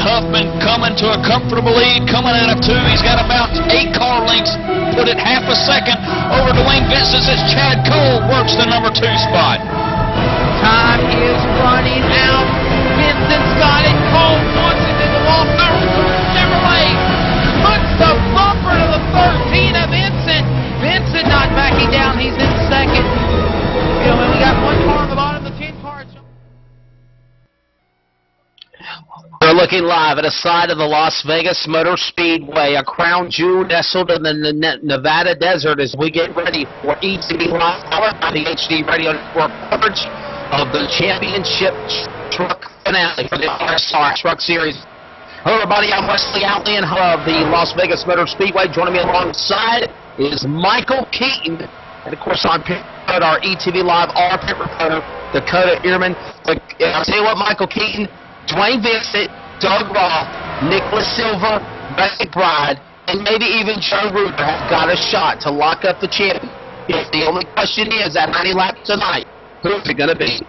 Huffman coming to a comfortable lead, coming out of 2. He's got about 8 car lengths, put it half a second over Dwayne Vincent as Chad Cole works the number 2 spot. Time is running out. Vincent's got it. Cole wants it to the wall. Chevrolet puts the bumper to the 13 of Vincent. Vincent not backing down. He's in second. You know, we got 1 car on the bottom of the 10 cars. We're looking live at a side of the Las Vegas Motor Speedway, a crown jewel nestled in the Nevada desert as we get ready for ETV Live, powered by the HD Radio Network coverage of the championship truck finale for the RSR Truck Series. Hello everybody, I'm Wesley Outlaw of the Las Vegas Motor Speedway. Joining me alongside is Michael Keaton, and of course I'm our ETV Live R-Pit reporter, Dakota Ehrman. I'll tell you what, Michael Keaton, Dwayne Vincent, Doug Roth, Nicholas Silver, Brett McBride, and maybe even Joe Ruger have got a shot to lock up the champion. If the only question is, at 90 laps tonight, who's it going to be?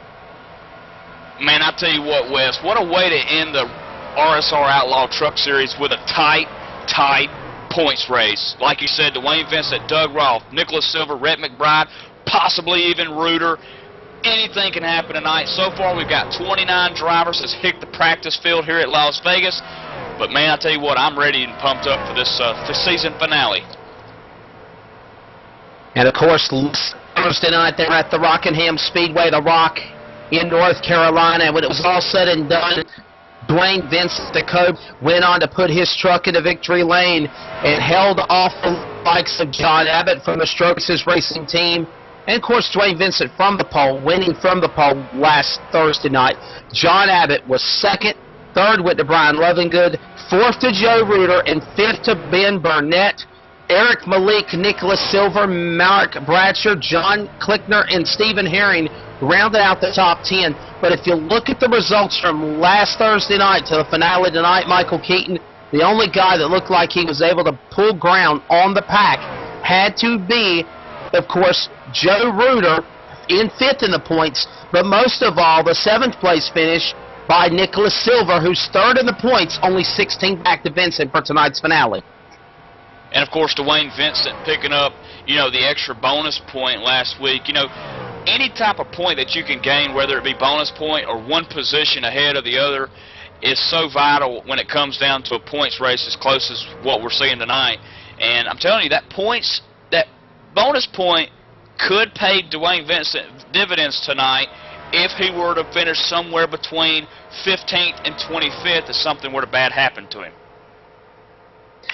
Man, I tell you what, Wes, what a way to end the RSR Outlaw Truck Series with a tight points race. Like you said, Dwayne Vincent, Doug Roth, Nicholas Silver, Brett McBride, possibly even Ruder. Anything can happen tonight. So far, we've got 29 drivers that's hit the practice field here at Las Vegas. But, man, I tell you what, I'm ready and pumped up for this season finale. And, of course, Thursday night they were at the Rockingham Speedway, The Rock, in North Carolina. And when it was all said and done, Dwayne Vincent, the Cope, went on to put his truck into victory lane and held off the likes of John Abbott from the Strokes' racing team. And, of course, Dwayne Vincent from the pole, winning from the pole last Thursday night. John Abbott was second. Third went to Brian Lovingood. Fourth to Joe Ruder. And fifth to Ben Burnett. Eric Malik, Nicholas Silver, Mark Bradshaw, John Klickner, and Stephen Herring rounded out the top 10. But if you look at the results from last Thursday night to the finale tonight, Michael Keaton, the only guy that looked like he was able to pull ground on the pack had to be, of course, Joe Ruder in 5th in the points, but most of all, the 7th place finish by Nicholas Silver, who's 3rd in the points, only 16 back to Vincent for tonight's finale. And, of course, Dwayne Vincent picking up, the extra bonus point last week. Any type of point that you can gain, whether it be bonus point or one position ahead of the other, is so vital when it comes down to a points race as close as what we're seeing tonight. And I'm telling you, that bonus point could pay Dwayne Vincent dividends tonight if he were to finish somewhere between 15th and 25th if something were to bad happen to him.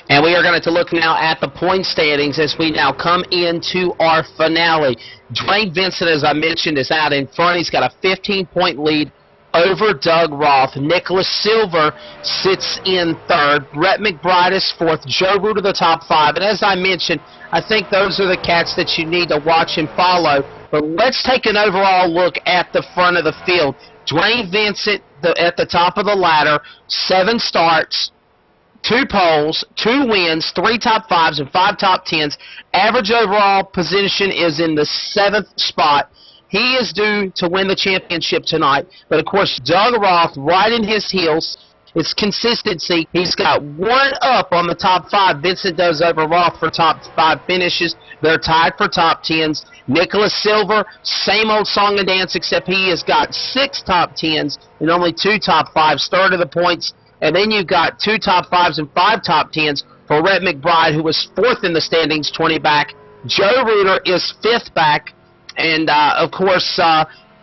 And we are going to look now at the point standings as we now come into our finale. Dwayne Vincent, as I mentioned, is out in front. He's got a 15-point lead over Doug Roth. Nicholas Silver sits in 3rd. Brett McBride is 4th. Joe Ruder the top 5. And as I mentioned, I think those are the cats that you need to watch and follow. But let's take an overall look at the front of the field. Dwayne Vincent at the top of the ladder, 7 starts, 2 poles, 2 wins, 3 top 5s, and 5 top 10s. Average overall position is in the 7th spot. He is due to win the championship tonight. But, of course, Doug Roth right in his heels. It's consistency. He's got 1 up on the top 5. Vincent does over Roth for top 5 finishes. They're tied for top 10s. Nicholas Silver, same old song and dance, except he has got 6 top 10s and only 2 top 5s, 3rd of the points. And then you've got 2 top 5s and 5 top 10s for Brett McBride, who was 4th in the standings, 20 back. Joe Ruder is 5th back. And, of course,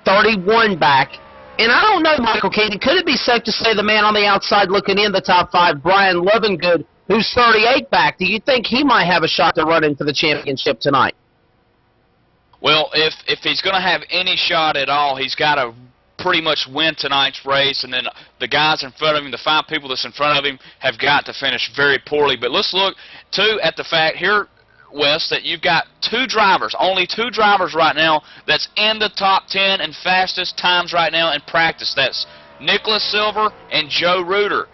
31 back. And I don't know, Michael Keaton, could it be safe to say the man on the outside looking in the top 5, Brian Lovingood, who's 38 back, do you think he might have a shot to run in for the championship tonight? Well, if he's going to have any shot at all, he's got to pretty much win tonight's race, and then the guys in front of him, the 5 people that's in front of him, have got to finish very poorly. But let's look, too, at the fact here, Wes, that you've got 2 drivers, only 2 drivers right now that's in the top 10 and fastest times right now in practice. That's Nicholas Silver and Joe Ruder.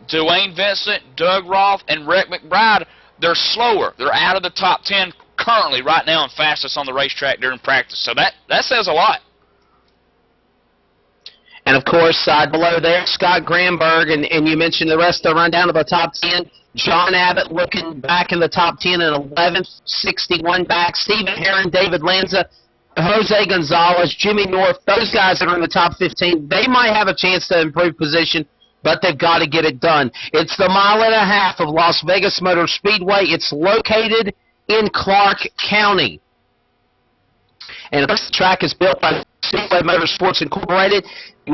Dwayne Vincent, Doug Roth, and Rick McBride, they're slower. They're out of the top 10 currently right now and fastest on the racetrack during practice. So that says a lot. And, of course, below there, Scott Granberg, and you mentioned the rest of the rundown of the top 10. John Abbott looking back in the top 10 at 11th, 61 back. Stephen Herron, David Lanza, Jose Gonzalez, Jimmy North, those guys that are in the top 15, they might have a chance to improve position, but they've got to get it done. It's the 1.5 miles of Las Vegas Motor Speedway. It's located in Clark County. And the track is built by Speedway Motorsports Incorporated.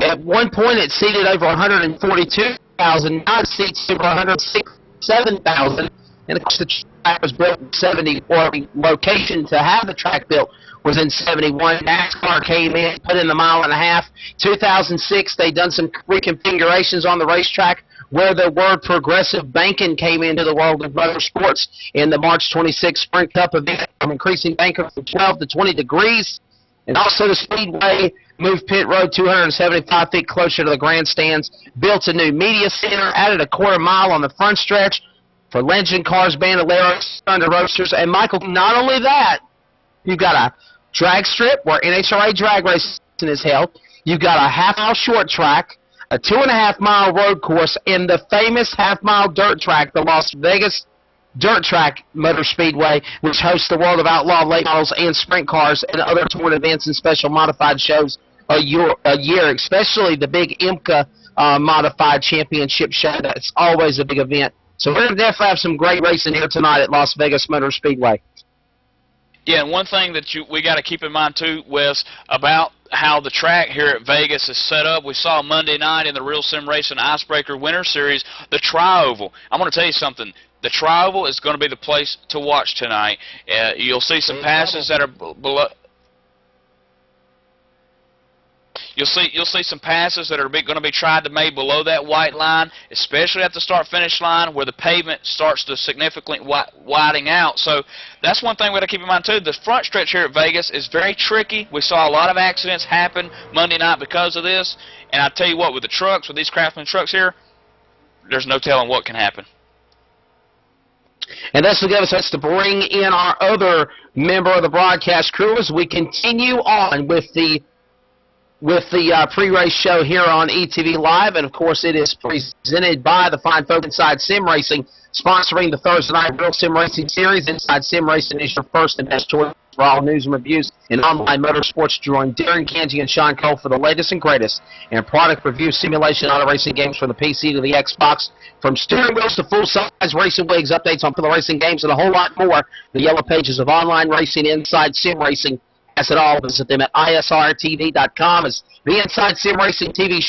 At one point, it seated over 142,000. Now it seats over 167,000. And, of course, the track was built in 70, or the location to have the track built was in 71. NASCAR came in, put in the 1.5 miles. 2006, they done some reconfigurations on the racetrack where the word progressive banking came into the world of motorsports in the March 26th Sprint Cup event, from increasing banking from 12 to 20 degrees. And also the Speedway moved pit road 275 feet closer to the grandstands, built a new media center, added a 1/4 mile on the front stretch for Legend Cars, Bandoleros, Thunder Roasters. And, Michael, not only that, you've got a drag strip where NHRA drag racing is held. You've got a half-mile short track, a 2.5-mile road course, and the famous half-mile dirt track, the Las Vegas Dirt Track Motor Speedway, which hosts the World of Outlaw late models and sprint cars and other touring events and special modified shows a year, especially the big IMCA Modified Championship show. That's always a big event. So we're going to definitely have some great racing here tonight at Las Vegas Motor Speedway. Yeah, and one thing that we got to keep in mind, too, Wes, about how the track here at Vegas is set up. We saw Monday night in the Real Sim Racing Icebreaker Winter Series, the Tri-Oval. I'm going to tell you something. The Tri-Oval is going to be the place to watch tonight. You'll see some passes that are below. You'll see some passes that are going to be tried to made below that white line, especially at the start-finish line where the pavement starts to significantly widening out. So that's one thing we got to keep in mind, too. The front stretch here at Vegas is very tricky. We saw a lot of accidents happen Monday night because of this. And I tell you what, with the trucks, with these Craftsman trucks here, there's no telling what can happen. And this will give us to bring in our other member of the broadcast crew as we continue on with the pre-race show here on ETV Live. And, of course, it is presented by the fine folk Inside Sim Racing, sponsoring the Thursday Night Real Sim Racing Series. Inside Sim Racing is your first and best choice for all news and reviews in online motorsports. Join Darren Kanji and Sean Cole for the latest and greatest in product review, simulation, auto racing games from the PC to the Xbox. From steering wheels to full-size racing wigs, updates on the racing games, and a whole lot more. The yellow pages of online racing, Inside Sim Racing, has it all. Visit them at isrtv.com as the Inside Sim Racing TV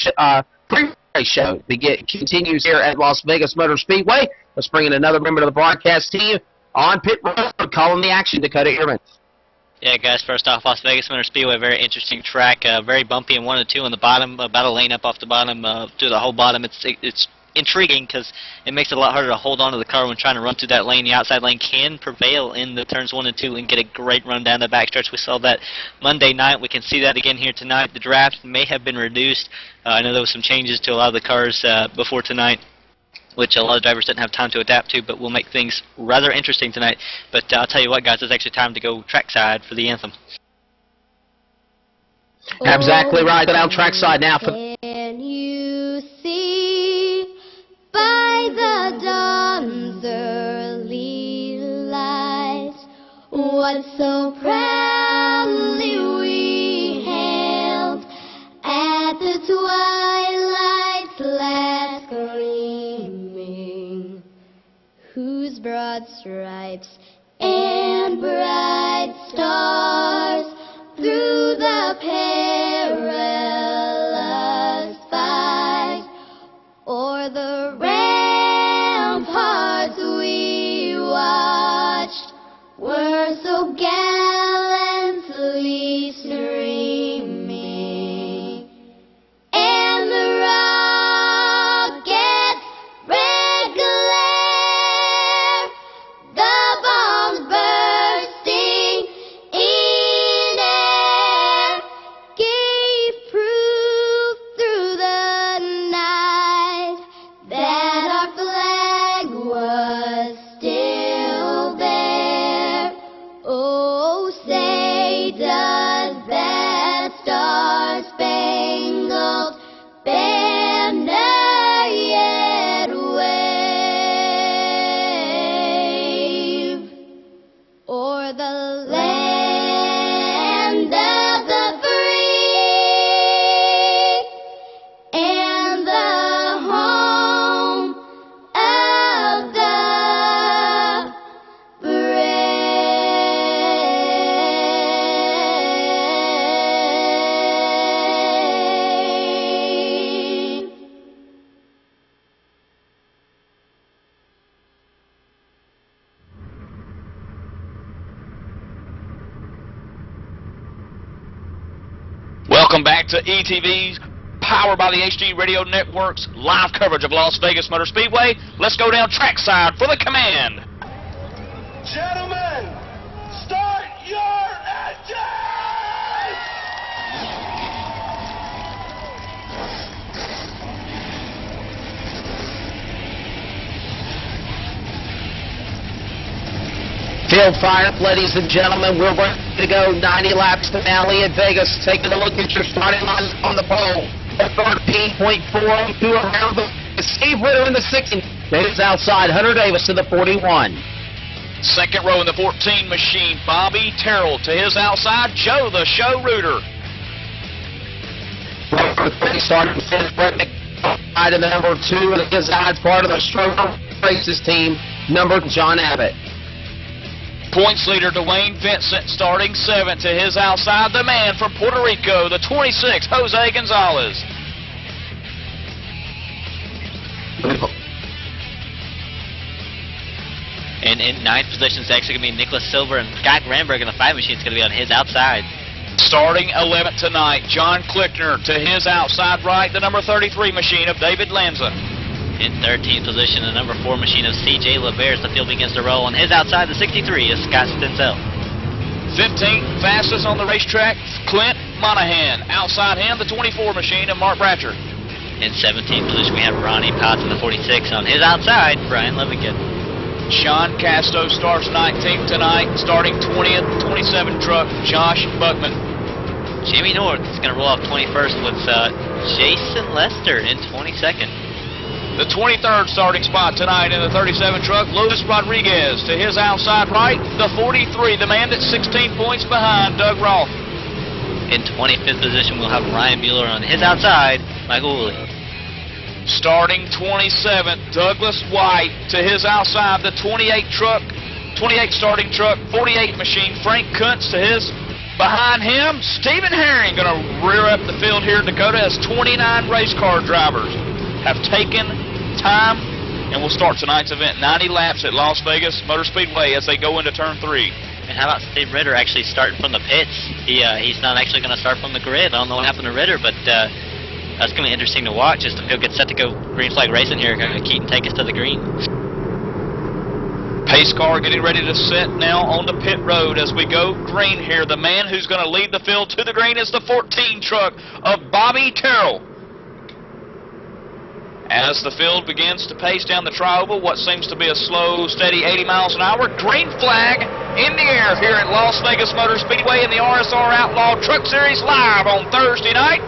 pre-race show continues here at Las Vegas Motor Speedway. Let's bring in another member of the broadcast team on pit road, calling the action, Dakota Ehrman. Yeah, guys, first off, Las Vegas Motor Speedway, very interesting track, very bumpy in 1 and 2 on the bottom, about a lane up off the bottom to the whole bottom. It's intriguing because it makes it a lot harder to hold on to the car when trying to run through that lane. The outside lane can prevail in the turns 1 and 2 and get a great run down the backstretch. We saw that Monday night. We can see that again here tonight. The draft may have been reduced. I know there was some changes to a lot of the cars before tonight, which a lot of drivers didn't have time to adapt to, but will make things rather interesting tonight. But I'll tell you what, guys, it's actually time to go trackside for the anthem. Exactly right. Go down trackside now. Can you see by the dawn's early light what so proudly we hailed at the twilight's last gleaming, whose broad stripes and bright stars through the perilous fight o'er the ramparts we watched were so gallantly streaming, and the rocket's red glare, the bombs bursting in air, gave proof through the night that our flag was still there. Oh, Welcome back to ETV's powered by the HD Radio Network's live coverage of Las Vegas Motor Speedway. Let's go down trackside for the command. Gentlemen, start your engines! Field fire, ladies and gentlemen. We're ready to go. 90 laps finale in Vegas. Taking a look at your starting line on the pole. 13.4 to around the Steve Ritter in the 16. Davis outside. Hunter Davis to the 41. Second row in the 14 machine, Bobby Terrell to his outside. Joe the Show Rooter. Starting fifth, Brett McBride in the number 2, and his side part of the Stroker Races team, number John Abbott. Points leader Dwayne Vincent starting 7th to his outside. The man from Puerto Rico, the 26, Jose Gonzalez. And in 9th position is actually going to be Nicholas Silver, and Scott Granberg in the 5 machine is going to be on his outside. Starting 11th tonight, John Klickner to his outside right, the number 33 machine of David Lanza. In 13th position, the number 4 machine of C.J. LeVere as the field begins to roll. On his outside, the 63 is Scott Stencel. 15th fastest on the racetrack, Clint Monahan. Outside him, the 24 machine of Mark Bratcher. In 17th position, we have Ronnie Potts in the 46. On his outside, Brian Levigan. Sean Casto starts 19th tonight, starting 20th, 27 truck, Josh Buckman. Jimmy North is going to roll off 21st with Jason Lester in 22nd. The 23rd starting spot tonight in the 37 truck, Luis Rodriguez to his outside right, the 43, the man that's 16 points behind Doug Roth. In 25th position, we'll have Ryan Mueller on his outside, Michael Woolley. Starting 27th, Douglas White to his outside, the 28 starting truck, 48 machine, Frank Kuntz to his. Behind him, Stephen Herring going to rear up the field here in Dakota as 29 race car drivers have taken time and will start tonight's event. 90 laps at Las Vegas Motor Speedway as they go into turn 3. And how about Steve Ritter actually starting from the pits? He's not actually going to start from the grid. I don't know what happened to Ritter, but that's going to be interesting to watch as the field gets set to go green flag racing here. Keaton take us to the green. Pace car getting ready to set now on the pit road as we go green here. The man who's going to lead the field to the green is the 14 truck of Bobby Terrell. As the field begins to pace down the tri-oval, what seems to be a slow, steady 80 miles an hour, green flag in the air here at Las Vegas Motor Speedway in the RSR Outlaw Truck Series live on Thursday night.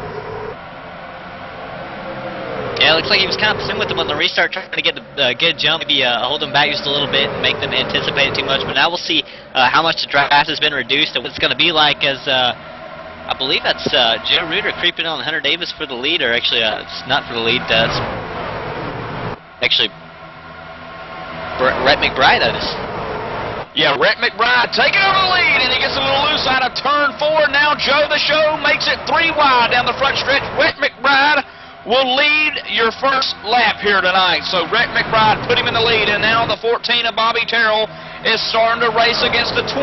Yeah, it looks like he was kind of pursuing with them on the restart, trying to get a good jump, maybe hold them back just a little bit and make them anticipate it too much. But now we'll see how much the draft has been reduced and what it's going to be like as I believe that's Joe Reuter creeping on Hunter Davis for the lead, or actually it's not for the lead. It's actually Rhett McBride. Yeah, Rhett McBride taking over the lead, and he gets a little loose out of turn 4. Now Joe the Show makes it 3 wide down the front stretch. Rhett McBride will lead your first lap here tonight. So Rhett McBride put him in the lead, and now the 14 of Bobby Terrell is starting to race against the 20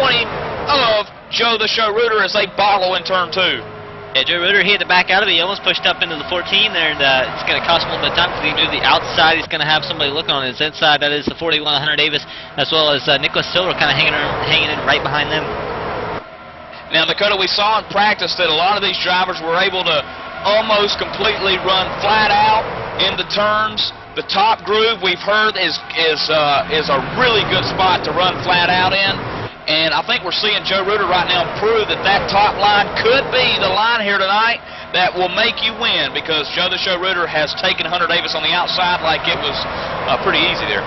of Joe the Show Reuter as they bottle in turn 2. Yeah, Joe Reuter, he had to back out of it. He almost pushed up into the 14 there, and it's going to cost him a little bit of time because he can do the outside. He's going to have somebody looking on his inside. That is the 41 of Hunter Davis, as well as Nicholas Silver kind of hanging in right behind them. Now, Dakota, we saw in practice that a lot of these drivers were able to almost completely run flat out in the turns. The top groove we've heard is a really good spot to run flat out in. And I think we're seeing Joe Reuter right now prove that that top line could be the line here tonight that will make you win, because Joe the Show Reuter has taken Hunter Davis on the outside like it was pretty easy there.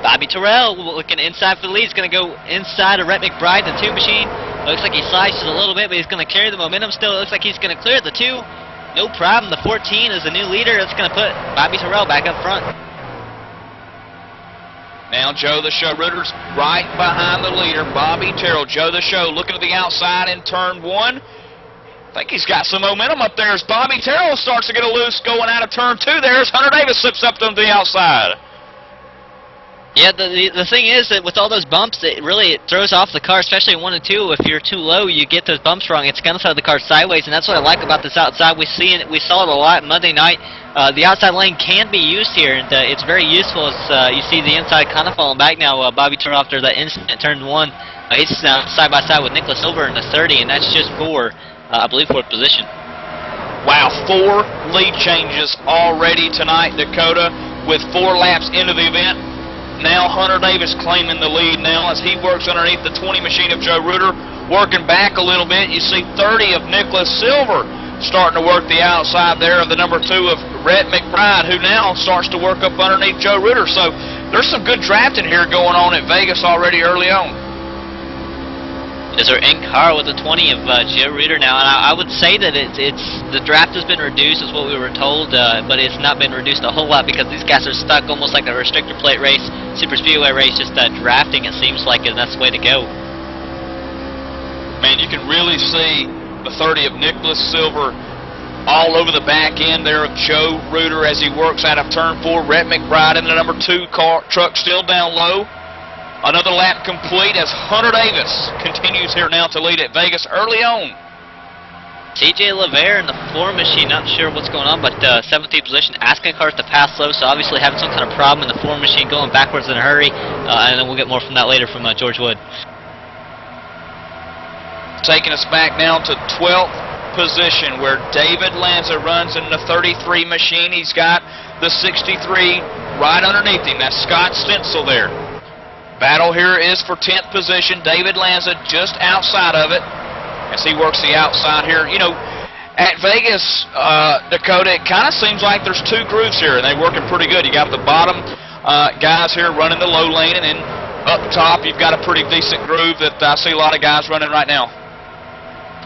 Bobby Terrell looking inside for the lead. He's going to go inside of Rhett McBride, the 2 machine. Looks like he slices a little bit, but he's going to carry the momentum still. It looks like he's going to clear the 2. No problem. The 14 is the new leader. That's going to put Bobby Terrell back up front. Now Joe the Show Reuter's right behind the leader, Bobby Terrell. Joe the Show looking to the outside in turn 1. I think he's got some momentum up there as Bobby Terrell starts to get a loose going out of turn 2. There's Hunter Davis slips up to the outside. Yeah, the thing is that with all those bumps, it throws off the car, especially in 1 and 2. If you're too low, you get those bumps wrong. It's going to throw the car sideways, and that's what I like about this outside. We saw it a lot Monday night. The outside lane can be used here, and it's very useful. As you see the inside kind of falling back now. Bobby turned off there that instant turn 1. He's now side by side with Nicholas Silver in the 30, and that's just for, I believe, 4th position. Wow, 4 lead changes already tonight, Dakota, with 4 laps into the event. Now Hunter Davis claiming the lead now as he works underneath the 20 machine of Joe Reuter, working back a little bit. You see 30 of Nicholas Silver starting to work the outside there of the number 2 of Rhett McBride, who now starts to work up underneath Joe Reuter. So there's some good drafting here going on at Vegas already early on. Is there in car with the 20 of Joe Reuter now, and I would say that the draft has been reduced, is what we were told, but it's not been reduced a whole lot because these guys are stuck almost like a restrictor plate race, super speedway race, just drafting it seems like, and that's the way to go. Man, you can really see the 30 of Nicholas Silver all over the back end there of Joe Reuter as he works out of turn 4. Rhett McBride in the number 2 car truck still down low. Another lap complete as Hunter Davis continues here now to lead at Vegas early on. TJ LeVere in the 4 machine, not sure what's going on, but 17th position, asking cars to pass low, so obviously having some kind of problem in the 4 machine, going backwards in a hurry, and then we'll get more from that later from George Wood. Taking us back now to 12th position where David Lanza runs in the 33 machine. He's got the 63 right underneath him. That's Scott Stencil there. Battle here is for 10th position. David Lanza just outside of it as he works the outside here. You know, at Vegas, Dakota, it kind of seems like there's 2 groups here, and they're working pretty good. You got the bottom guys here running the low lane, and then up top you've got a pretty decent groove that I see a lot of guys running right now.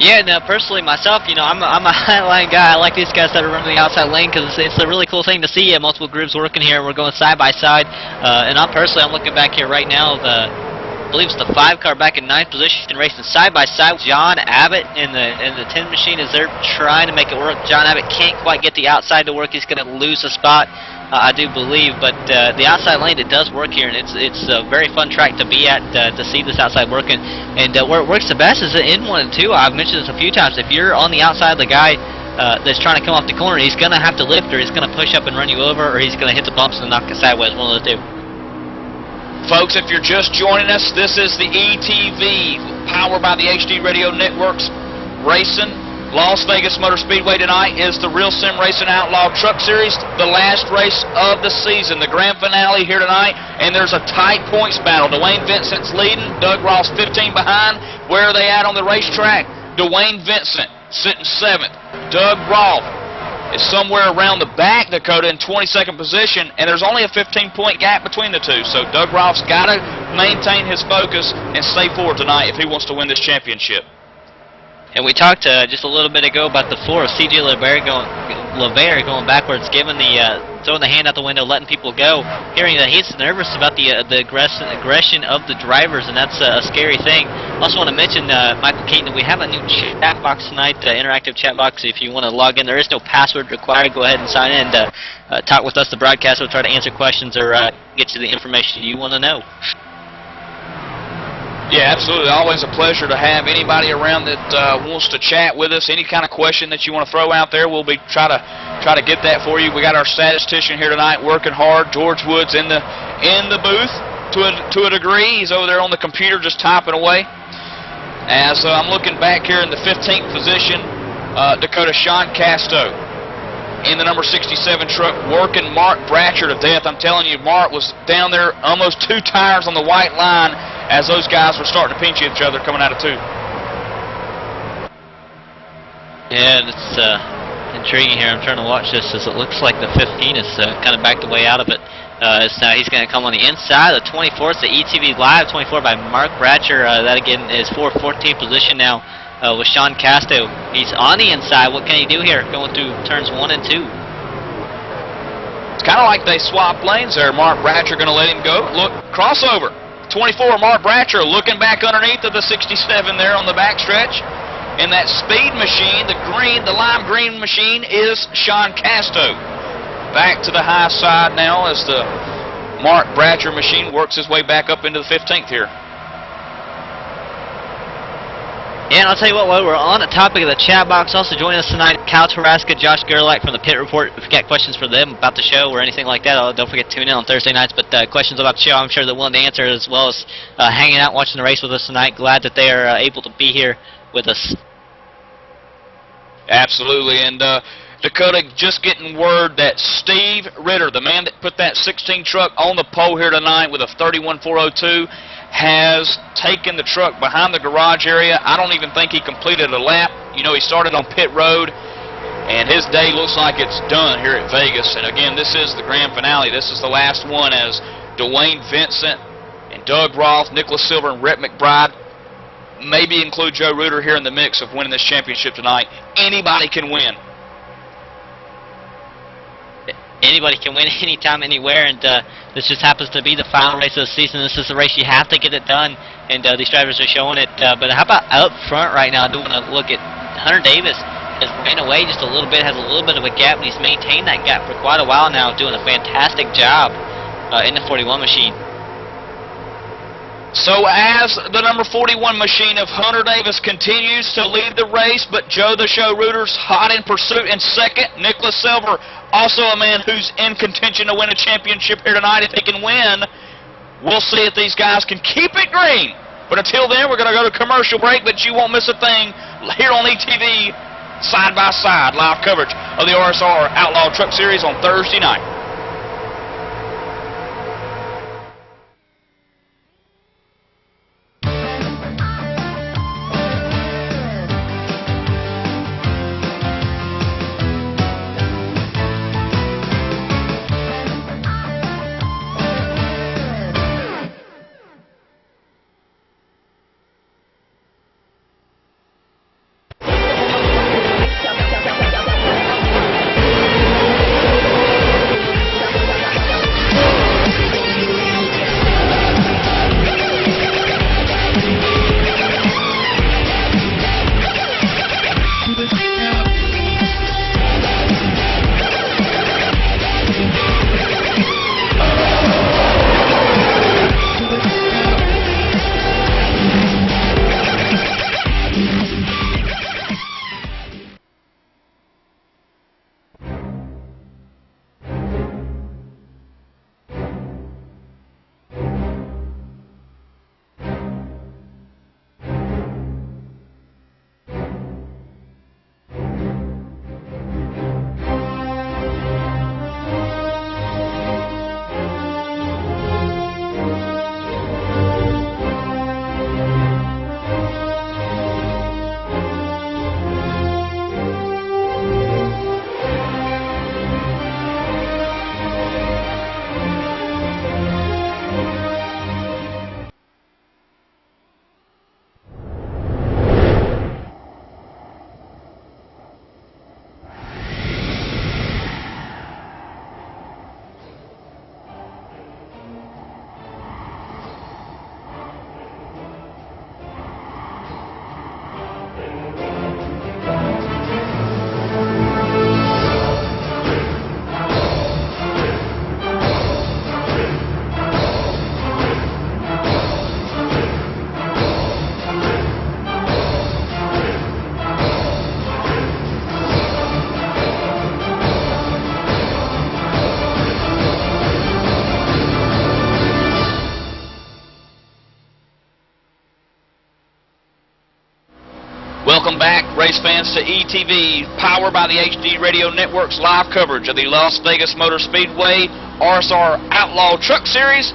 Yeah, now personally myself, you know, I'm a highline guy. I like these guys that are running the outside lane because it's a really cool thing to see multiple groups working here. We're going side by side, and I'm looking back here right now. I believe it's the 5 car back in 9th position, racing side by side with John Abbott in the 10 machine as they're trying to make it work. John Abbott can't quite get the outside to work. He's going to lose a spot, I do believe, but the outside lane, it does work here, and it's a very fun track to be at to see this outside working. And where it works the best is in 1 and 2. I've mentioned this a few times. If you're on the outside, the guy that's trying to come off the corner, he's going to have to lift, or he's going to push up and run you over, or he's going to hit the bumps and knock you sideways, one of the 2. Folks, if you're just joining us, this is the ETV, powered by the HD Radio Networks, racing. Las Vegas Motor Speedway tonight is the Real Sim Racing Outlaw Truck Series, the last race of the season, the grand finale here tonight, and there's a tight points battle. Dwayne Vincent's leading, Doug Ross 15 behind. Where are they at on the racetrack? Dwayne Vincent sitting 7th. Doug Ross is somewhere around the back, Dakota, in 22nd position, and there's only a 15-point gap between the 2. So Doug Ross got to maintain his focus and stay forward tonight if he wants to win this championship. And we talked just a little bit ago about the 4 of C.J. LeVere going backwards, giving throwing the hand out the window, letting people go, hearing that he's nervous about the aggression of the drivers, and that's a scary thing. Also want to mention, Michael Keaton, we have a new chat box tonight, interactive chat box. If you want to log in, there is no password required. Go ahead and sign in to talk with us, the broadcaster. We'll try to answer questions or get you the information you want to know. Yeah, absolutely. Always a pleasure to have anybody around that wants to chat with us. Any kind of question that you want to throw out there, we'll be try to get that for you. We got our statistician here tonight working hard. George Wood's in the booth to a degree. He's over there on the computer just typing away. As I'm looking back here in the 15th position, Dakota, Sean Casto in the number 67 truck working Mark Bratcher to death. I'm telling you, Mark was down there almost 2 tires on the white line as those guys were starting to pinch each other coming out of 2. Yeah, it's intriguing here. I'm trying to watch this as it looks like the 15 is kind of backed away out of it. He's going to come on the inside. The 24th, the ETV Live 24 by Mark Bratcher. That again is 14th position now with Sean Casto. He's on the inside. What can he do here going through turns 1 and 2? It's kind of like they swapped lanes there. Mark Bratcher going to let him go. Look, crossover. 24, Mark Bratcher looking back underneath of the 67 there on the backstretch. In that speed machine, the lime green machine is Sean Casto. Back to the high side now as the Mark Bratcher machine works his way back up into the 15th here. Yeah, and I'll tell you what, while we're on the topic of the chat box, also joining us tonight, Kyle Taraska, Josh Gerlach from the Pit Report. If you've got questions for them about the show or anything like that, don't forget to tune in on Thursday nights. But questions about the show, I'm sure they're willing to answer, as well as hanging out watching the race with us tonight. Glad that they are able to be here with us. Absolutely, and Dakota, just getting word that Steve Ritter, the man that put that 16 truck on the pole here tonight with a 31.402, has taken the truck behind the garage area. I don't even think he completed a lap. You know, he started on pit road, and his day looks like it's done here at Vegas. And again, this is the grand finale. This is the last one, as Dwayne Vincent and Doug Roth, Nicholas Silver, and Rhett McBride, maybe include Joe Ruder here in the mix of winning this championship tonight. Anybody can win. Anybody can win anytime, anywhere, and this just happens to be the final race of the season. This is the race you have to get it done, and these drivers are showing it. But how about up front right now? I do want to look at Hunter Davis. Has ran away just a little bit, has a little bit of a gap, and he's maintained that gap for quite a while now, doing a fantastic job in the 41 machine. So as the number 41 machine of Hunter Davis continues to lead the race, but Joe the Show Ruder's hot in pursuit in second. Nicholas Silver, also a man who's in contention to win a championship here tonight. If he can win, we'll see if these guys can keep it green. But until then, we're going to go to commercial break, but you won't miss a thing here on ETV, side-by-side live coverage of the RSR Outlaw Truck Series on Thursday night. Welcome back, race fans, to ETV, powered by the HD Radio Network's live coverage of the Las Vegas Motor Speedway RSR Outlaw Truck Series,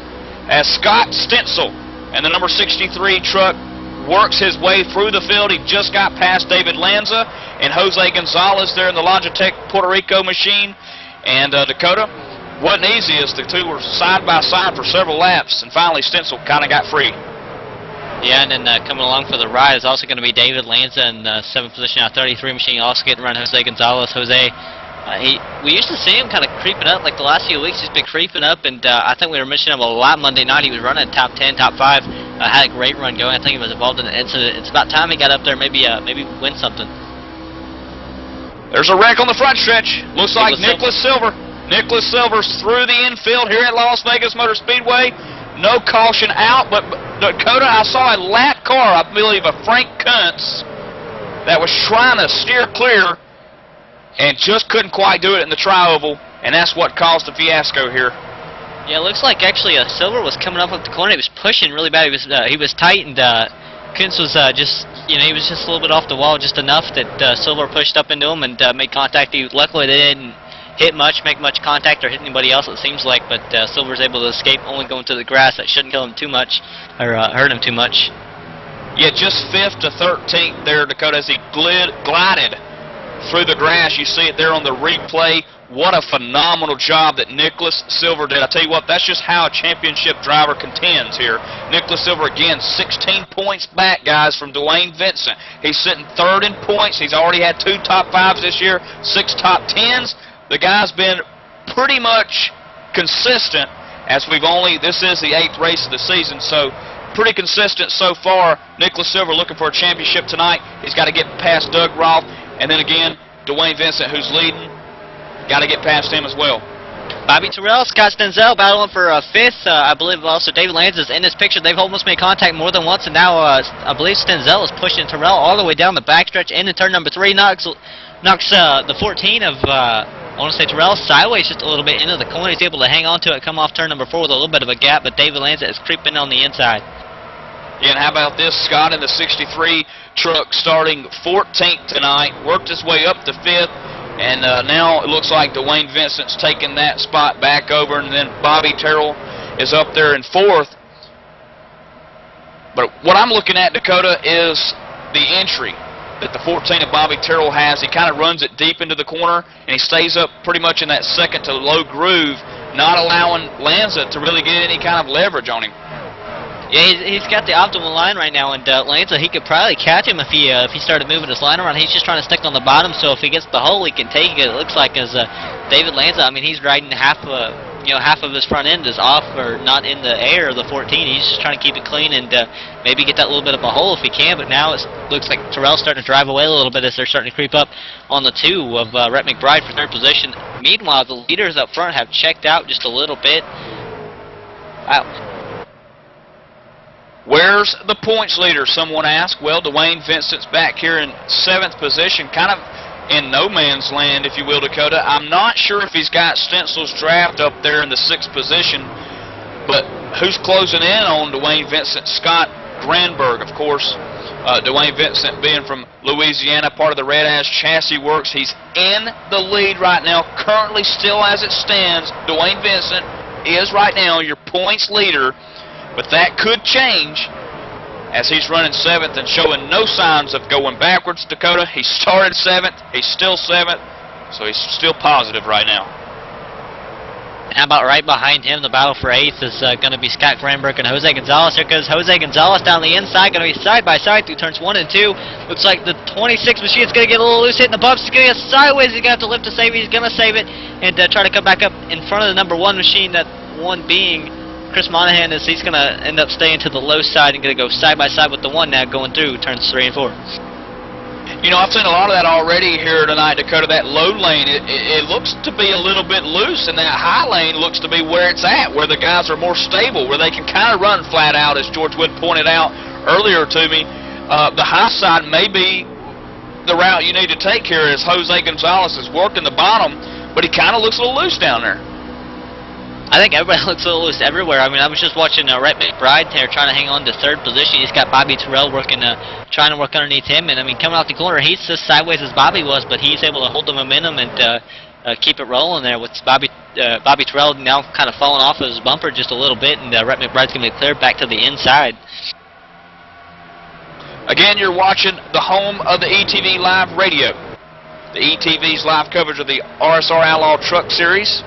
as Scott Stencil and the number 63 truck works his way through the field. He just got past David Lanza and Jose Gonzalez there in the Logitech Puerto Rico machine. And Dakota, wasn't easy as the two were side by side for several laps, and finally Stencil kind of got free. Yeah, and then coming along for the ride is also going to be David Lanza in 7th position out 33 machine, also getting around Jose Gonzalez. Jose, we used to see him kind of creeping up, like the last few weeks he's been creeping up, and I think we were mentioning him a lot Monday night. He was running top 10, top 5, had a great run going. I think he was involved in an incident. It's about time he got up there, maybe win something. There's a wreck on the front stretch. Looks like Nicholas Silver Nicholas Silver's through the infield here at Las Vegas Motor Speedway. No caution out, but Dakota, I saw a lap car, I believe a Frank Kuntz, that was trying to steer clear and just couldn't quite do it in the tri-oval, and that's what caused the fiasco here. Yeah, it looks like actually Silver was coming up the corner. He was pushing really bad. He was tight, and Kuntz was just, he was just a little bit off the wall, just enough that Silver pushed up into him and made contact. Luckily, they didn't make much contact or hit anybody else, it seems like, but Silver's able to escape, only going to the grass. That shouldn't kill him too much, or hurt him too much. Yeah, just 5th to 13th there, Dakota, as he glided through the grass. You see it there on the replay. What a phenomenal job that Nicholas Silver did. I tell you what, that's just how a championship driver contends here. Nicholas Silver, again, 16 points back, guys, from Dwayne Vincent. He's sitting 3rd in points. He's already had 2 top 5s this year, 6 top 10s. The guy's been pretty much consistent, as this is the 8th race of the season, so pretty consistent so far. Nicholas Silver looking for a championship tonight. He's got to get past Doug Roth, and then again, Dwayne Vincent, who's leading, got to get past him as well. Bobby Terrell, Scott Stenzel battling for 5th. I believe also David Lanz is in this picture. They've almost made contact more than once, and now I believe Stenzel is pushing Terrell all the way down the backstretch into turn number 3. Knocks the 14 of I want to say Terrell sideways just a little bit into the corner. He's able to hang on to it, come off turn number 4 with a little bit of a gap, but David Lanza is creeping on the inside. Yeah, and how about this? Scott in the 63 truck starting 14th tonight, worked his way up to 5th, and now it looks like Dwayne Vincent's taking that spot back over, and then Bobby Terrell is up there in 4th. But what I'm looking at, Dakota, is the entry that the 14 of Bobby Terrell has. He kind of runs it deep into the corner, and he stays up pretty much in that second to low groove, not allowing Lanza to really get any kind of leverage on him. Yeah, he's got the optimal line right now, and Lanza, he could probably catch him if he started moving his line around. He's just trying to stick on the bottom, so if he gets the hole, he can take it. It looks like as David Lanza, I mean, he's riding half of his front end is off or not in the air of the 14. He's just trying to keep it clean and maybe get that little bit of a hole if he can, but now it looks like Terrell's starting to drive away a little bit as they're starting to creep up on the 2 of Rhett McBride for 3rd position. Meanwhile, the leaders up front have checked out just a little bit. Wow. Where's the points leader, someone asked? Well, Dwayne Vincent's back here in 7th position, kind of in no man's land, if you will, Dakota. I'm not sure if he's got Stencil's draft up there in the 6th position, but who's closing in on Dwayne Vincent? Scott Granberg, of course. Dwayne Vincent being from Louisiana, part of the Red Ash Chassis Works. He's in the lead right now, currently still as it stands. Dwayne Vincent is right now your points leader, but that could change as he's running 7th and showing no signs of going backwards, Dakota. He started 7th. He's still 7th, so he's still positive right now. How about right behind him, the battle for 8th is going to be Scott Granberg and Jose Gonzalez. Here goes Jose Gonzalez down the inside, going to be side by side through turns 1 and 2. Looks like the 26 machine is going to get a little loose, hitting the bumps. He's going to get sideways. He's going to have to lift to save it. He's going to save it and try to come back up in front of the number 1 machine, that one being Chris Monahan. Is he's going to end up staying to the low side and going to go side by side with the 1 now going through turns 3 and 4. You know, I've seen a lot of that already here tonight, Dakota. That low lane, it looks to be a little bit loose, and that high lane looks to be where it's at, where the guys are more stable, where they can kind of run flat out, as George Wood pointed out earlier to me. The high side may be the route you need to take here, as Jose Gonzalez is working the bottom, but he kind of looks a little loose down there. I think everybody looks a little loose everywhere. I mean, I was just watching Rhett McBride there trying to hang on to 3rd position. He's got Bobby Terrell working, trying to work underneath him. And, I mean, coming off the corner, he's just sideways as Bobby was, but he's able to hold the momentum and keep it rolling there with Bobby Terrell now kind of falling off of his bumper just a little bit, and Rhett McBride's going to be cleared back to the inside. Again, you're watching the home of the ETV Live Radio. The ETV's live coverage of the RSR Outlaw Truck Series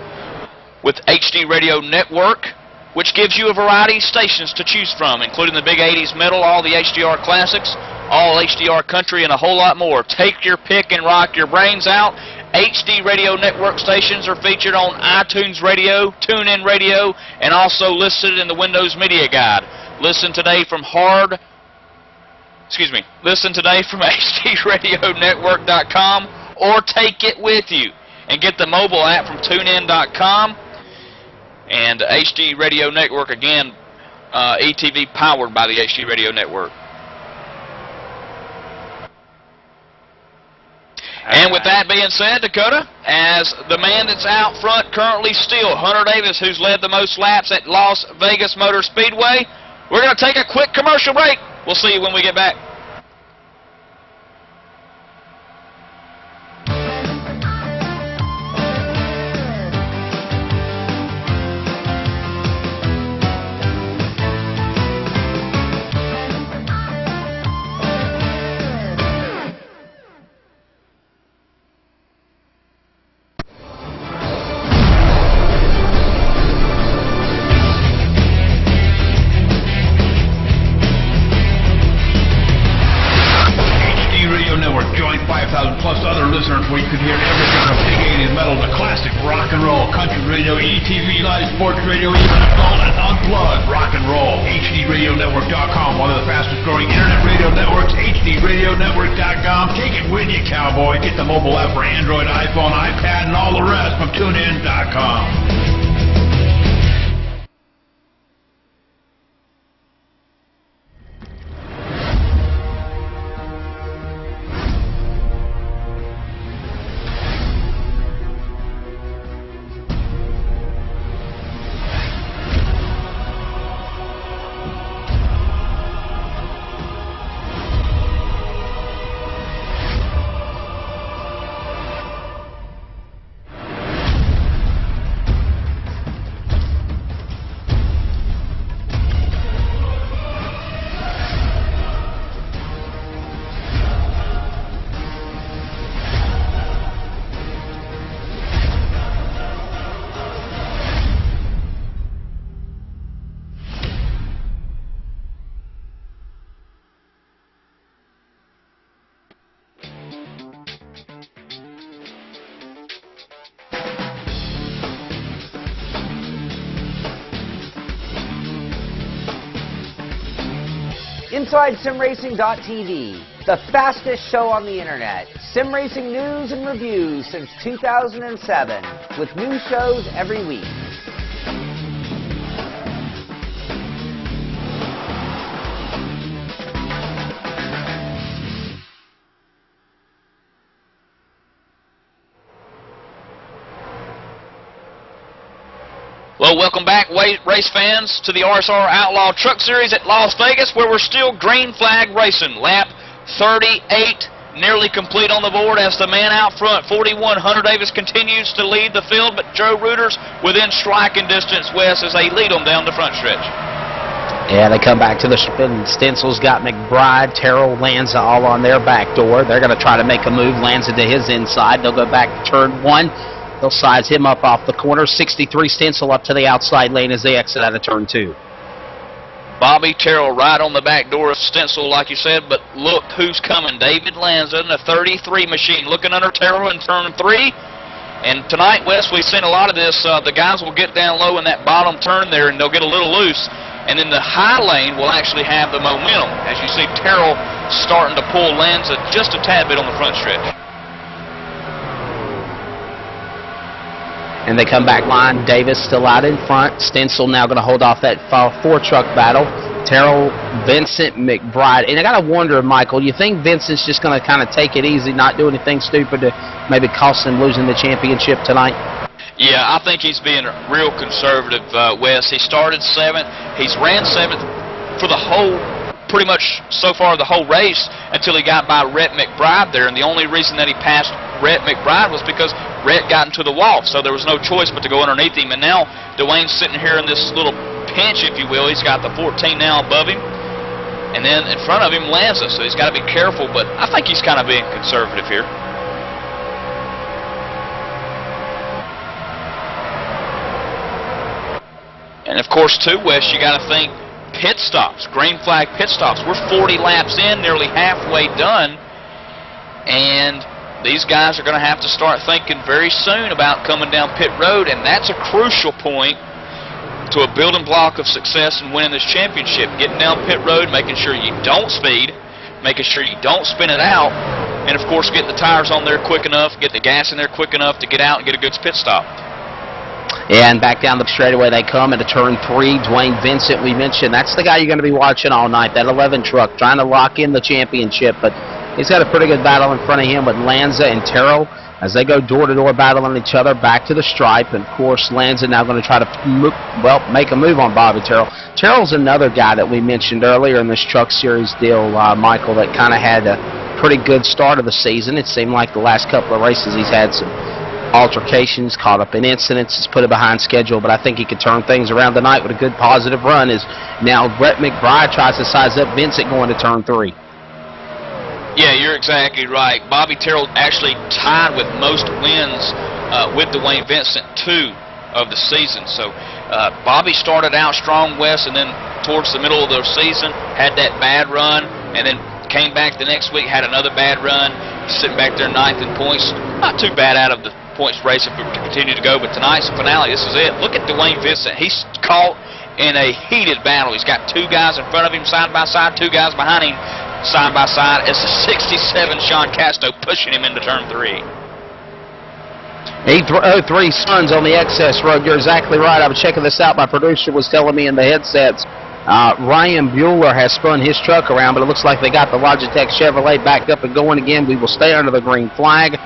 with HD Radio Network, which gives you a variety of stations to choose from, including the big 80s metal, all the HDR classics, all HDR country, and a whole lot more. Take your pick and rock your brains out. HD Radio Network stations are featured on iTunes Radio, TuneIn Radio, and also listed in the Windows Media Guide. Listen today from HDRadionetwork.com, or take it with you. and get the mobile app from TuneIn.com. And HD Radio Network, again, ETV powered by the HD Radio Network. And with that being said, Dakota, as the man that's out front currently still, Hunter Davis, who's led the most laps at Las Vegas Motor Speedway, we're going to take a quick commercial break. We'll see you when we get back. Where you can hear everything from big 80s metal to classic rock and roll, country radio, ETV, live sports radio, even adult and unplugged rock and roll. HDRadioNetwork.com, one of the fastest growing internet radio networks. HDRadioNetwork.com. Take it with you, cowboy. Get the mobile app for Android, iPhone, iPad, and all the rest from TuneIn.com. InsideSimRacing.tv, the fastest show on the internet. Sim racing news and reviews since 2007, with new shows every week. Well, welcome back, race fans, to the RSR Outlaw Truck Series at Las Vegas, where we're still green flag racing. Lap 38, nearly complete on the board as the man out front, 41, Hunter Davis, continues to lead the field, but Joe Reuters within striking distance, Wes, as they lead them down the front stretch. Yeah, they come back to the spin. Stencil's got McBride, Terrell, Lanza all on their back door. They're going to try to make a move. Lanza to his inside. They'll go back to turn 1. They'll size him up off the corner. 63 Stencil up to the outside lane as they exit out of turn 2. Bobby Terrell right on the back door of Stencil, like you said, but look who's coming. David Lanza in the 33 machine, looking under Terrell in turn 3. And tonight, Wes, we've seen a lot of this. The guys will get down low in that bottom turn there, and they'll get a little loose. And then the high lane will actually have the momentum, as you see Terrell starting to pull Lanza just a tad bit on the front stretch. And they come back line. Davis still out in front. Stencil now going to hold off that 4-truck battle. Terrell, Vincent, McBride. And I got to wonder, Michael, you think Vincent's just going to kind of take it easy, not do anything stupid to maybe cost him losing the championship tonight? Yeah, I think he's being real conservative, Wes. He started 7th. He's ran 7th for the whole, pretty much so far the whole race, until he got by Rhett McBride there. And the only reason that he passed Rhett McBride was because Rhett got into the wall, so there was no choice but to go underneath him. And now Dwayne's sitting here in this little pinch, if you will. He's got the 14 now above him, and then in front of him Lanza, so he's got to be careful, but I think he's kind of being conservative here. And of course too, Wes, you got to think pit stops, green flag pit stops. We're 40 laps in, nearly halfway done, and these guys are going to have to start thinking very soon about coming down pit road, and that's a crucial point to a building block of success in winning this championship. Getting down pit road, making sure you don't speed, making sure you don't spin it out, and of course get the tires on there quick enough, get the gas in there quick enough to get out and get a good pit stop. And back down the straightaway they come into turn 3. Dwayne Vincent, we mentioned, that's the guy you're going to be watching all night, that 11 truck, trying to lock in the championship. But he's got a pretty good battle in front of him with Lanza and Terrell as they go door-to-door battling each other back to the stripe. And, of course, Lanza now going to try to, make a move on Bobby Terrell. Terrell's another guy that we mentioned earlier in this Truck Series deal, Michael, that kind of had a pretty good start of the season. It seemed like the last couple of races he's had some altercations, caught up in incidents, has put it behind schedule, but I think he could turn things around tonight with a good positive run as now Brett McBride tries to size up Vincent going to turn 3. Yeah, you're exactly right. Bobby Terrell actually tied with most wins with Dwayne Vincent 2 of the season. So Bobby started out strong, Wes, and then towards the middle of the season had that bad run, and then came back the next week, had another bad run, sitting back there 9th in points. Not too bad out of the points race if we continue to go, but tonight's finale, this is it. Look at Dwayne Vincent. He's caught in a heated battle. He's got 2 guys in front of him side by side, 2 guys behind him side by side. It's the 67 Sean Casto pushing him into turn 3. 803 Suns on the excess road. You're exactly right. I was checking this out. My producer was telling me in the headsets. Ryan Bueller has spun his truck around, but it looks like they got the Logitech Chevrolet backed up and going again. We will stay under the green flag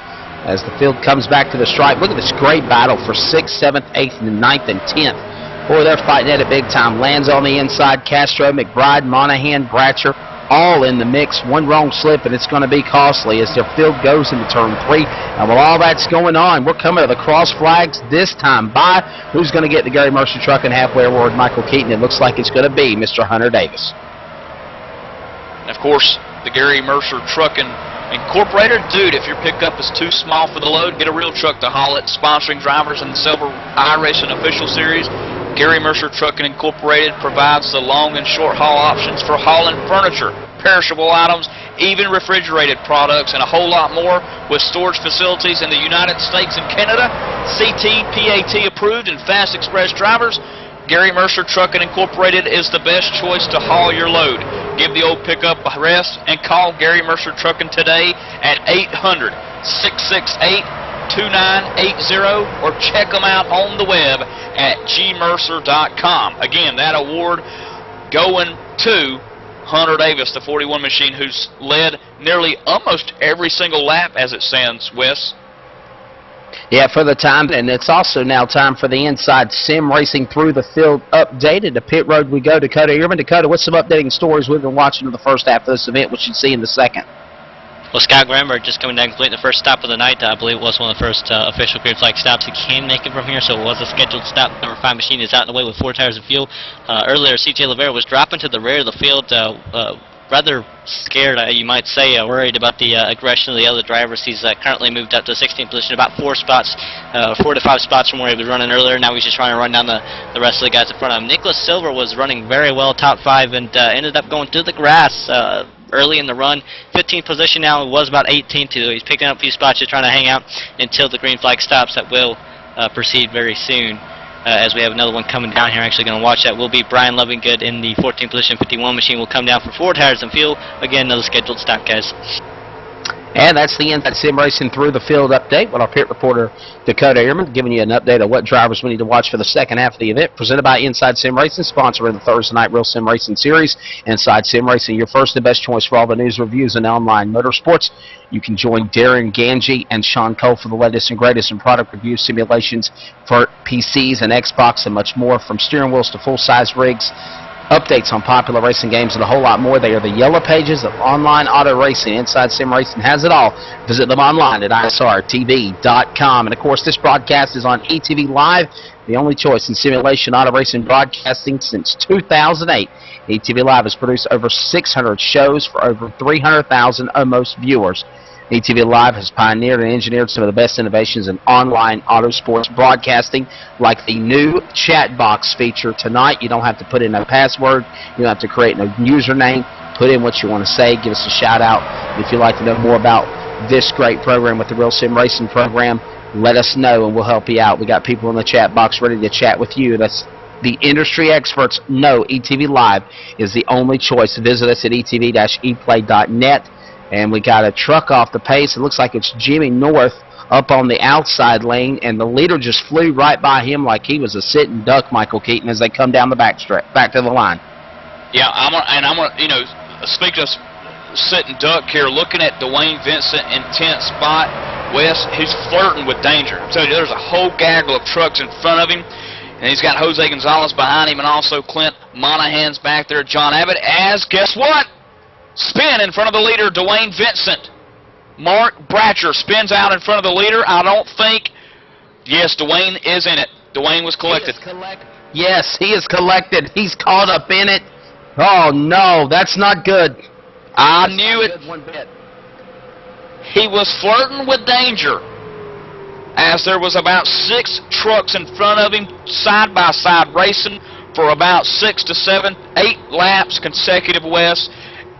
as the field comes back to the stripe. Look at this great battle for 6th, 7th, 8th, and 9th, and 10th. Boy, they're fighting at it big time. Lands on the inside, Castro, McBride, Monahan, Bratcher, all in the mix. One wrong slip, and it's going to be costly as their field goes into turn 3. And while all that's going on, we're coming to the cross flags this time by. Who's going to get the Gary Mercer truck and halfway award Michael Keaton? It looks like it's going to be Mr. Hunter Davis. And of course, the Gary Mercer Trucking Incorporated. Dude, if your pickup is too small for the load, get a real truck to haul it. Sponsoring drivers in the Silver iRacing Official Series, Gary Mercer Trucking Incorporated provides the long and short haul options for hauling furniture, perishable items, even refrigerated products, and a whole lot more with storage facilities in the United States and Canada. CT, PAT approved, and fast express drivers. Gary Mercer Trucking Incorporated is the best choice to haul your load. Give the old pickup a rest and call Gary Mercer Trucking today at 800-668-2980 or check them out on the web at gmercer.com. Again, that award going to Hunter Davis, the 41 machine, who's led nearly almost every single lap as it stands, Wes. Yeah, for the time, and it's also now time for the Inside Sim Racing Through the Field updated. To pit road we go. Dakota Ehrman. Dakota, what's some updating stories we've been watching in the first half of this event, which you see in the second? Well, Scott Gramberg just coming down completing the first stop of the night. I believe it was one of the first official green flag stops. He can make it from here, so it was a scheduled stop. Number 5 machine is out in the way with 4 tires of fuel. Earlier, C.J. Rivera was dropping to the rear of the field, rather scared, you might say, worried about the aggression of the other drivers. He's currently moved up to 16th position, about 4 to 5 spots from where he was running earlier. Now he's just trying to run down the rest of the guys in front of him. Nicholas Silver was running very well, top 5, and ended up going through the grass early in the run. 15th position now. It was about 18th. He's picking up a few spots, just trying to hang out until the green flag stops. That will proceed very soon. As we have another one coming down here, actually going to watch that will be Brian Lovingood in the 14th position. 51 machine will come down for 4 tires and fuel. Again, another scheduled stop, guys. And that's the Inside Sim Racing Through the Field update with our pit reporter Dakota Ehrman, giving you an update of what drivers we need to watch for the second half of the event. Presented by Inside Sim Racing, sponsoring the Thursday Night Real Sim Racing Series. Inside Sim Racing, your first and best choice for all the news, reviews, and online motorsports. You can join Darren Ganji and Sean Cole for the latest and greatest in product review simulations for PCs and Xbox and much more, from steering wheels to full-size rigs, updates on popular racing games, and a whole lot more. They are the yellow pages of online auto racing. Inside Sim Racing has it all. Visit them online at isrtv.com. And, of course, this broadcast is on ETV Live, the only choice in simulation auto racing broadcasting since 2008. ETV Live has produced over 600 shows for over 300,000 almost viewers. ETV Live has pioneered and engineered some of the best innovations in online auto sports broadcasting, like the new chat box feature tonight. You don't have to put in no password. You don't have to create no username. Put in what you want to say. Give us a shout-out. If you'd like to know more about this great program with the Real Sim Racing program, let us know, and we'll help you out. We got people in the chat box ready to chat with you. That's the industry experts know ETV Live is the only choice. Visit us at etv-eplay.net. And we got a truck off the pace. It looks like it's Jimmy North up on the outside lane, and the leader just flew right by him like he was a sitting duck, Michael Keaton, as they come down the back to the line. Yeah, I'm gonna, you know, speak of sitting duck here, looking at Dwayne Vincent in 10th spot. Wes, he's flirting with danger. So there's a whole gaggle of trucks in front of him, and he's got Jose Gonzalez behind him, and also Clint Monahan's back there. John Abbott, as guess what? Spin in front of the leader, Dwayne Vincent. Mark Bratcher spins out in front of the leader. I don't think. Yes, Dwayne is in it. Dwayne was collected. Yes, he is collected. He's caught up in it. Oh no, that's not good. I knew it. He was flirting with danger, as there was about 6 trucks in front of him, side by side, racing for about 6 to 7, 8 laps consecutive, West,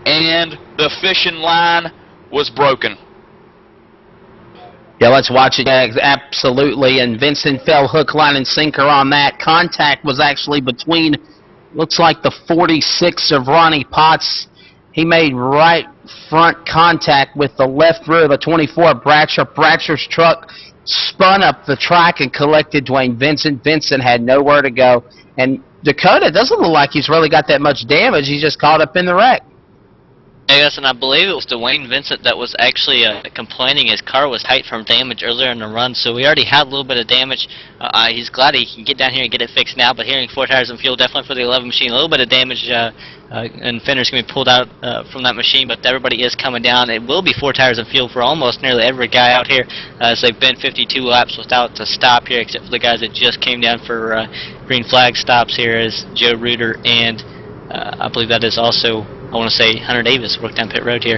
and the fishing line was broken. Yeah, let's watch it. Absolutely, and Vincent fell hook, line, and sinker on that. Contact was actually between, looks like the 46 of Ronnie Potts. He made right front contact with the left rear of the 24 of Bratcher. Bratcher's truck spun up the track and collected Dwayne Vincent. Vincent had nowhere to go. And Dakota doesn't look like he's really got that much damage. He's just caught up in the wreck. Yes, and I believe it was Dwayne Vincent that was actually complaining his car was tight from damage earlier in the run, so we already had a little bit of damage. He's glad he can get down here and get it fixed now, but hearing 4 tires and fuel, definitely for the 11 machine, a little bit of damage, and fenders can be pulled out from that machine, but everybody is coming down. It will be 4 tires and fuel for almost nearly every guy out here, as they've been 52 laps without a stop here, except for the guys that just came down for green flag stops here, as Joe Reuter and I believe that is also, I want to say, Hunter Davis worked down pit road here.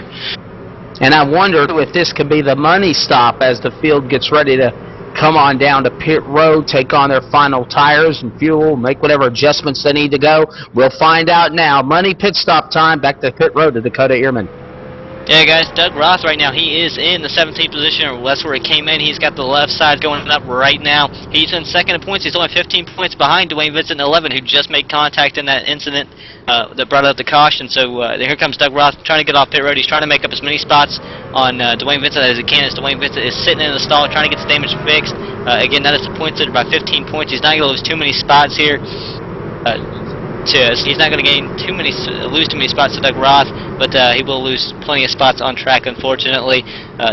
And I wonder if this could be the money stop as the field gets ready to come on down to pit road, take on their final tires and fuel, make whatever adjustments they need to go. We'll find out now. Money pit stop time. Back to pit road to Dakota Ehrman. Yeah, guys, Doug Roth right now, he is in the 17th position, or that's where he came in. He's got the left side going up right now. He's in second in points. He's only 15 points behind Dwayne Vincent, 11, who just made contact in that incident that brought out the caution. So here comes Doug Roth trying to get off pit road. He's trying to make up as many spots on Dwayne Vincent as he can, as Dwayne Vincent is sitting in the stall trying to get the damage fixed. Again, that is the points leader by 15 points. He's not going to lose too many spots here. He's not going to lose too many spots to Doug Roth, but he will lose plenty of spots on track, unfortunately.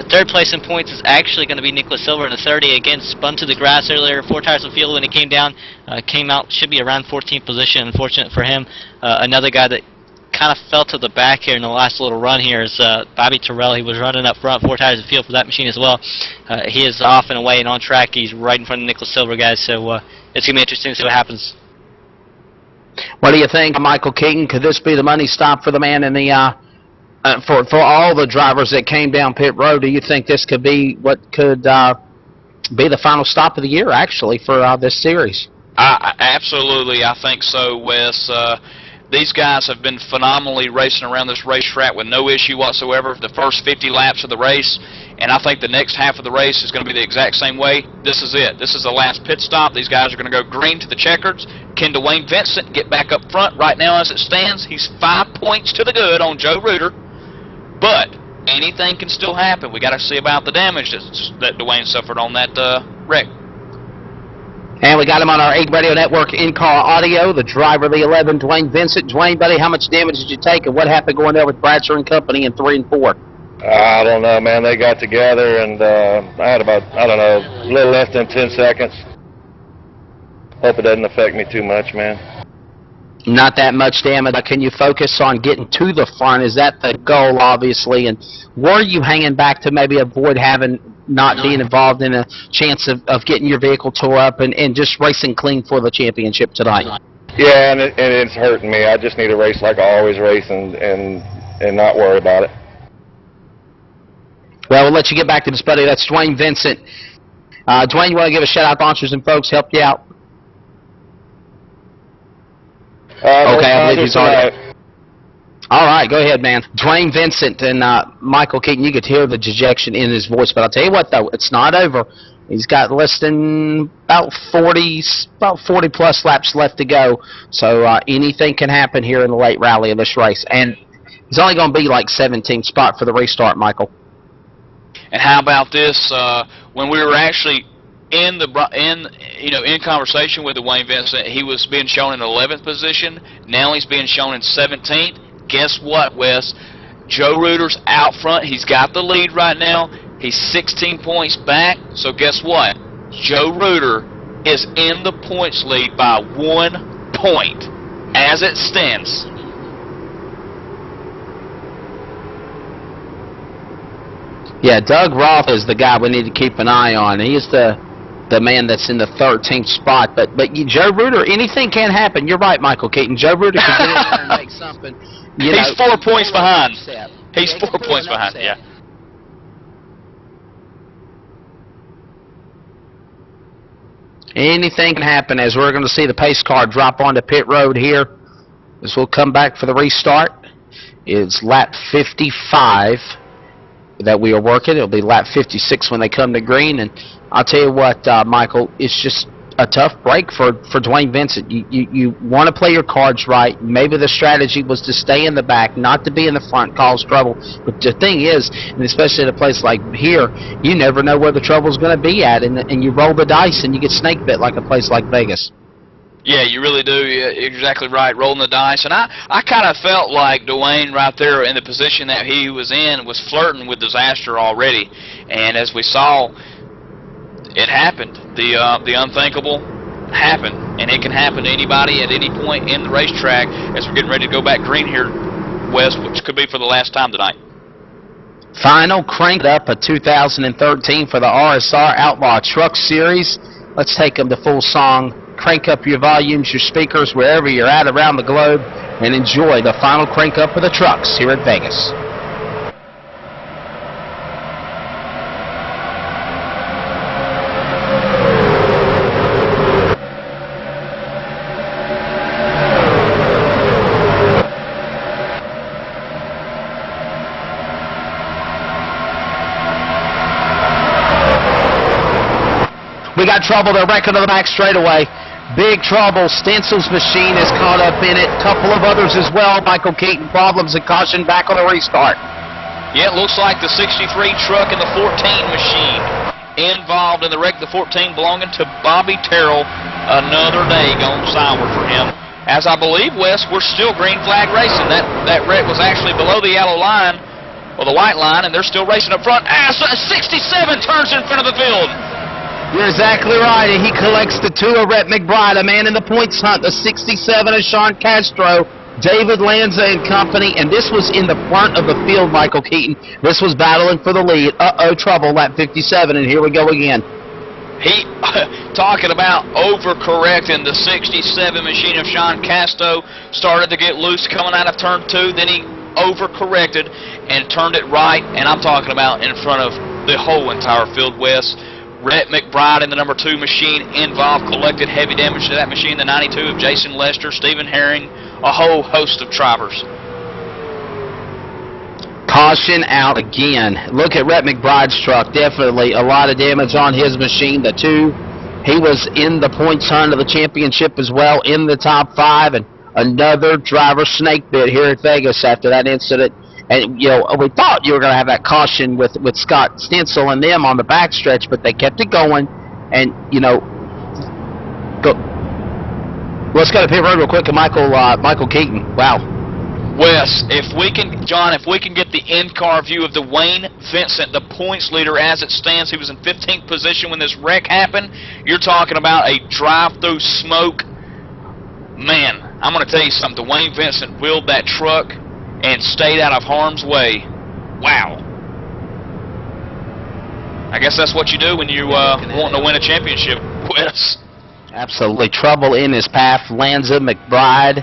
Third place in points is actually going to be Nicholas Silver in the 30. Again, spun to the grass earlier, 4 tires of fuel when he came down. Came out, should be around 14th position. Unfortunate for him. Another guy that kind of fell to the back here in the last little run here is Bobby Terrell. He was running up front, 4 tires of fuel for that machine as well. He is off and away and on track. He's right in front of Nicholas Silver, guys, so it's going to be interesting to see what happens. What do you think, Michael Keaton? Could this be the money stop for the man in the for all the drivers that came down pit road? Do you think this could be what could be the final stop of the year, actually, for this series? Absolutely, I think so, Wes. These guys have been phenomenally racing around this racetrack with no issue whatsoever for the first 50 laps of the race, and I think the next half of the race is going to be the exact same way. This is it. This is the last pit stop. These guys are going to go green to the checkers. Can Dwayne Vincent get back up front? Right now, as it stands, he's 5 points to the good on Joe Reuter, but anything can still happen. We got to see about the damage that Dwayne suffered on that wreck. And we got him on our 8 radio network in-car audio, the driver of the 11, Dwayne Vincent. Dwayne, buddy, how much damage did you take, and what happened going there with Bratcher and company in 3 and 4? I don't know, man. They got together, and I had about, I don't know, a little less than 10 seconds. Hope it doesn't affect me too much, man. Not that much damage. Can you focus on getting to the front? Is that the goal, obviously? And were you hanging back to maybe avoid not being involved in a chance of getting your vehicle tore up and just racing clean for the championship tonight? Yeah, and it's hurting me. I just need to race like I always race and not worry about it. Well, we'll let you get back to this, buddy. That's Dwayne Vincent. Dwayne, you want to give a shout-out to sponsors and folks help you out? Okay, I believe he's on it. All right, go ahead, man. Dwayne Vincent and Michael Keaton, you could hear the dejection in his voice, but I'll tell you what, though, it's not over. He's got less than about 40-plus laps left to go, so anything can happen here in the late rally of this race. And It's only going to be like 17th spot for the restart, Michael. And how about this? When we were actually in conversation with Dwayne Vincent, he was being shown in 11th position. Now he's being shown in 17th. Guess what, Wes? Joe Reuter's out front. He's got the lead right now. He's 16 points back. So guess what? Joe Reuter is in the points lead by 1 point as it stands. Yeah, Doug Roth is the guy we need to keep an eye on. He's the man that's in the 13th spot. But Joe Reuter, anything can happen. You're right, Michael Keaton. Joe Reuter can get in there and make something. He's 4 points behind. He's 4 points behind, yeah. Anything can happen as we're going to see the pace car drop onto pit road here as we'll come back for the restart. It's lap 55 that we are working. It'll be lap 56 when they come to green. And I'll tell you what, Michael, it's just a tough break for Dwayne Vincent. You want to play your cards right. Maybe the strategy was to stay in the back, not to be in the front, cause trouble. But the thing is, and especially in a place like here, you never know where the trouble's going to be at, and you roll the dice and you get snake bit like a place like Vegas. Yeah, you really do. You're exactly right, rolling the dice. And I kind of felt like Dwayne right there in the position that he was in was flirting with disaster already. And as we saw, it happened. The unthinkable happened. And it can happen to anybody at any point in the racetrack as we're getting ready to go back green here, Wes, which could be for the last time tonight. Final crank up of 2013 for the RSR Outlaw Truck Series. Let's take them to full song. Crank up your volumes, your speakers, wherever you're at around the globe, and enjoy the final crank up of the trucks here at Vegas. We got trouble. They're wrecking to the back straightaway. Big trouble. Stencil's machine is caught up in it. Couple of others as well. Michael Keaton, problems and caution back on the restart. Yeah, it looks like the 63 truck and the 14 machine involved in the wreck. The 14 belonging to Bobby Terrell. Another day gone sour for him. As I believe, Wes, we're still green flag racing. That wreck was actually below the yellow line, or the white line, and they're still racing up front. 67 turns in front of the field. You're exactly right, and he collects the 2 of Rhett McBride, a man in the points hunt, the 67 of Sean Castro, David Lanza and company, and this was in the front of the field, Michael Keaton. This was battling for the lead. Trouble, lap 57, and here we go again. He, talking about overcorrecting, the 67 machine of Sean Castro started to get loose coming out of turn 2, then he overcorrected and turned it right, and I'm talking about in front of the whole entire field, Wes. Rhett McBride in the number 2 machine involved, collected heavy damage to that machine. The 92 of Jason Lester, Stephen Herring, a whole host of drivers. Caution out again. Look at Rhett McBride's truck. Definitely a lot of damage on his machine. The 2, he was in the points hunt of the championship as well, in the top 5, and another driver snake bit here at Vegas after that incident. And, you know, we thought you were going to have that caution with Scott Stencil and them on the backstretch, but they kept it going. And, you know, let's go to pit road real quick. And Michael Keaton, wow. Wes, if we can get the in-car view of Dwayne Vincent, the points leader as it stands, he was in 15th position when this wreck happened. You're talking about a drive-through smoke. Man, I'm going to tell you something. Dwayne Vincent wheeled that truck and stayed out of harm's way. Wow. I guess that's what you do when you wanting to win a championship, Wes. Absolutely. Trouble in his path. Lanza, McBride,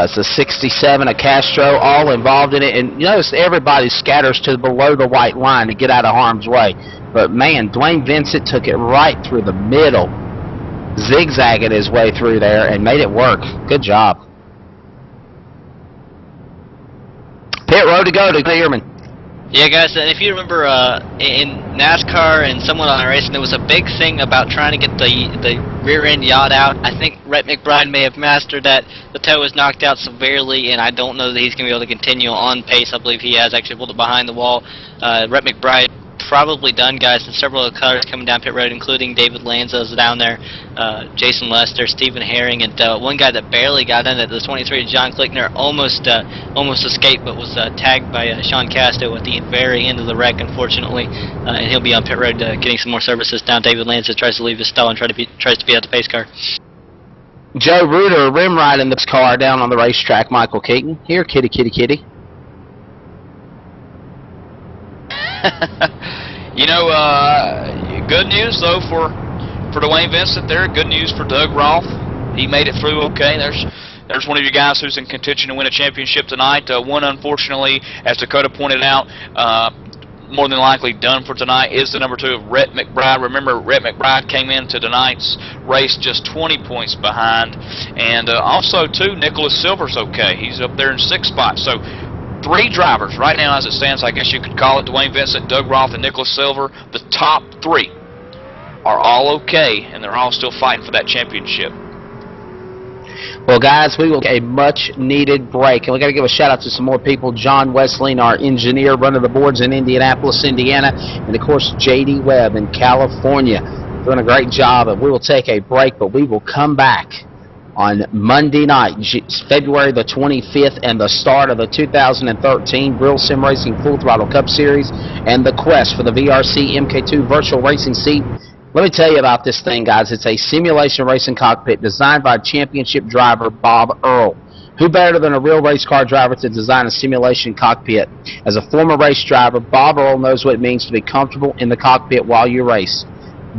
it's a 67, a Castro, all involved in it. And you notice everybody scatters to below the white line to get out of harm's way. But, man, Dwayne Vincent took it right through the middle, zigzagging his way through there, and made it work. Good job. Pit road to go to Clearman. Yeah, guys, and if you remember in NASCAR and someone on racing, there was a big thing about trying to get the rear end yacht out. I think Rhett McBride may have mastered that. The toe was knocked out severely, and I don't know that he's going to be able to continue on pace. I believe he has actually pulled it behind the wall. Rhett McBride probably done, guys, and several of the cutters coming down pit road, including David Lanza is down there, Jason Lester, Stephen Herring, and one guy that barely got in at the 23, John Klickner, almost escaped, but was tagged by Sean Casto at the very end of the wreck, unfortunately, and he'll be on pit road getting some more services. Now David Lanza tries to leave his stall and tries to beat out the pace car. Joe Reuter rim riding this car down on the racetrack. Michael Keaton, here, kitty, kitty, kitty. You know, good news though for Dwayne Vincent there. Good news for Doug Roth. He made it through okay. There's one of you guys who's in contention to win a championship tonight. One, unfortunately, as Dakota pointed out, more than likely done for tonight is the number 2 of Rhett McBride. Remember, Rhett McBride came into tonight's race just 20 points behind. And also, too, Nicholas Silver's okay. He's up there in 6th spot. So 3 drivers right now as it stands, I guess you could call it, Dwayne Vincent, Doug Roth, and Nicholas Silver. The top 3 are all okay, and they're all still fighting for that championship. Well, guys, we will get a much-needed break, and we got to give a shout-out to some more people. John Wesleyan, our engineer, running the boards in Indianapolis, Indiana, and, of course, J.D. Webb in California, doing a great job. And we will take a break, but we will come back on Monday night, February the 25th, and the start of the 2013 Real Sim Racing Full Throttle Cup Series and the quest for the VRC MK2 Virtual Racing Seat. Let me tell you about this thing, guys. It's a simulation racing cockpit designed by championship driver Bob Earl. Who better than a real race car driver to design a simulation cockpit? As a former race driver, Bob Earl knows what it means to be comfortable in the cockpit while you race.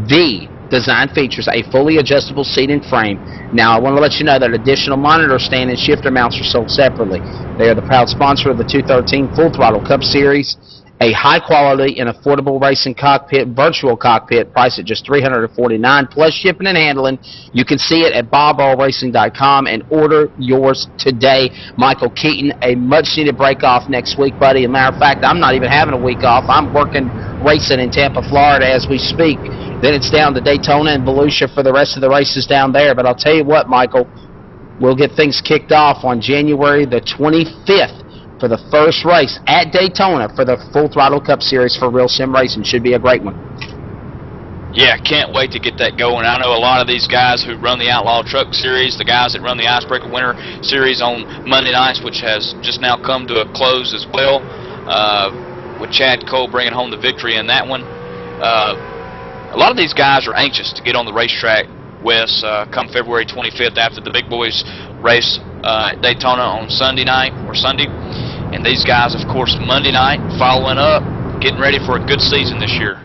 The design features a fully adjustable seat and frame. Now, I want to let you know that additional monitor stand and shifter mounts are sold separately. They are the proud sponsor of the 2013 Full Throttle Cup Series, a high-quality and affordable racing cockpit, virtual cockpit, priced at just $349 plus shipping and handling. You can see it at bobearlracing.com and order yours today. Michael Keaton, a much-needed break off next week, buddy. As a matter of fact, I'm not even having a week off. I'm working racing in Tampa, Florida as we speak. Then it's down to Daytona and Volusia for the rest of the races down there. But I'll tell you what, Michael, we'll get things kicked off on January the 25th for the first race at Daytona for the Full Throttle Cup Series for Real Sim Racing. Should be a great one. Yeah, can't wait to get that going. I know a lot of these guys who run the Outlaw Truck Series, the guys that run the Icebreaker Winter Series on Monday nights, which has just now come to a close as well, with Chad Cole bringing home the victory in that one. A lot of these guys are anxious to get on the racetrack, Wes, come February 25th after the big boys race at Daytona on Sunday night or Sunday. And these guys, of course, Monday night, following up, getting ready for a good season this year.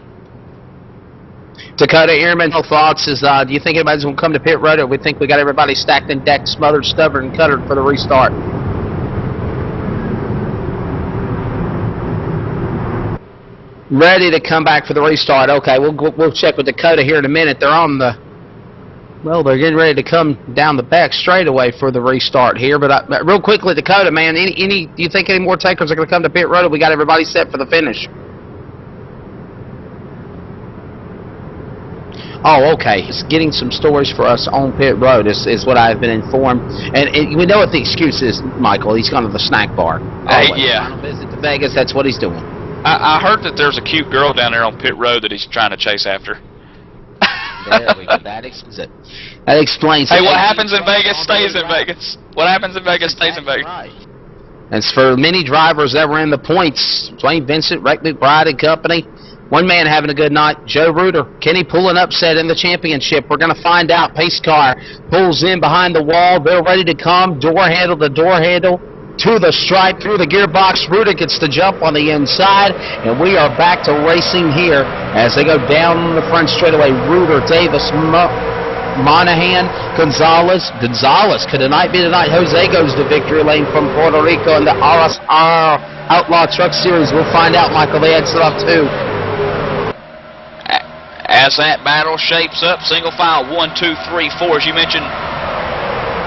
Dakota Ehrman, no thoughts? Do you think anybody's going to come to pit road, or we think we got everybody stacked and decked, smothered, stubborn, and cuttered for the restart? Ready to come back for the restart. Okay, we'll check with Dakota here in a minute. They're on the... Well, they're getting ready to come down the back straightaway for the restart here. But real quickly, Dakota, man, do you think any more takers are going to come to pit road, or we got everybody set for the finish? Oh, okay. He's getting some stories for us on pit road is what I've been informed. And we know what the excuse is, Michael. He's gone to the snack bar. Hey, yeah. Final visit to Vegas, that's what he's doing. I heard that there's a cute girl down there on pit road that he's trying to chase after. There we go. That explains. Hey, what happens in Vegas stays in Vegas. What happens in Vegas stays in Vegas. Right. As for many drivers that were in the points, Dwayne Vincent, Rhett McBride and company, one man having a good night, Joe Reuter. Can he pull an upset in the championship? We're going to find out. Pace car pulls in behind the wall. They're ready to come. Door handle to door handle. To the stripe, through the gearbox. Reuter gets the jump on the inside, and we are back to racing here as they go down on the front straightaway. Reuter, Davis, Monahan, Gonzalez. Gonzalez, could tonight be the night Jose goes to victory lane from Puerto Rico in the Outlaw Truck Series? We'll find out, Michael. They had stuff too. As that battle shapes up, single file 1, 2, 3, 4, as you mentioned,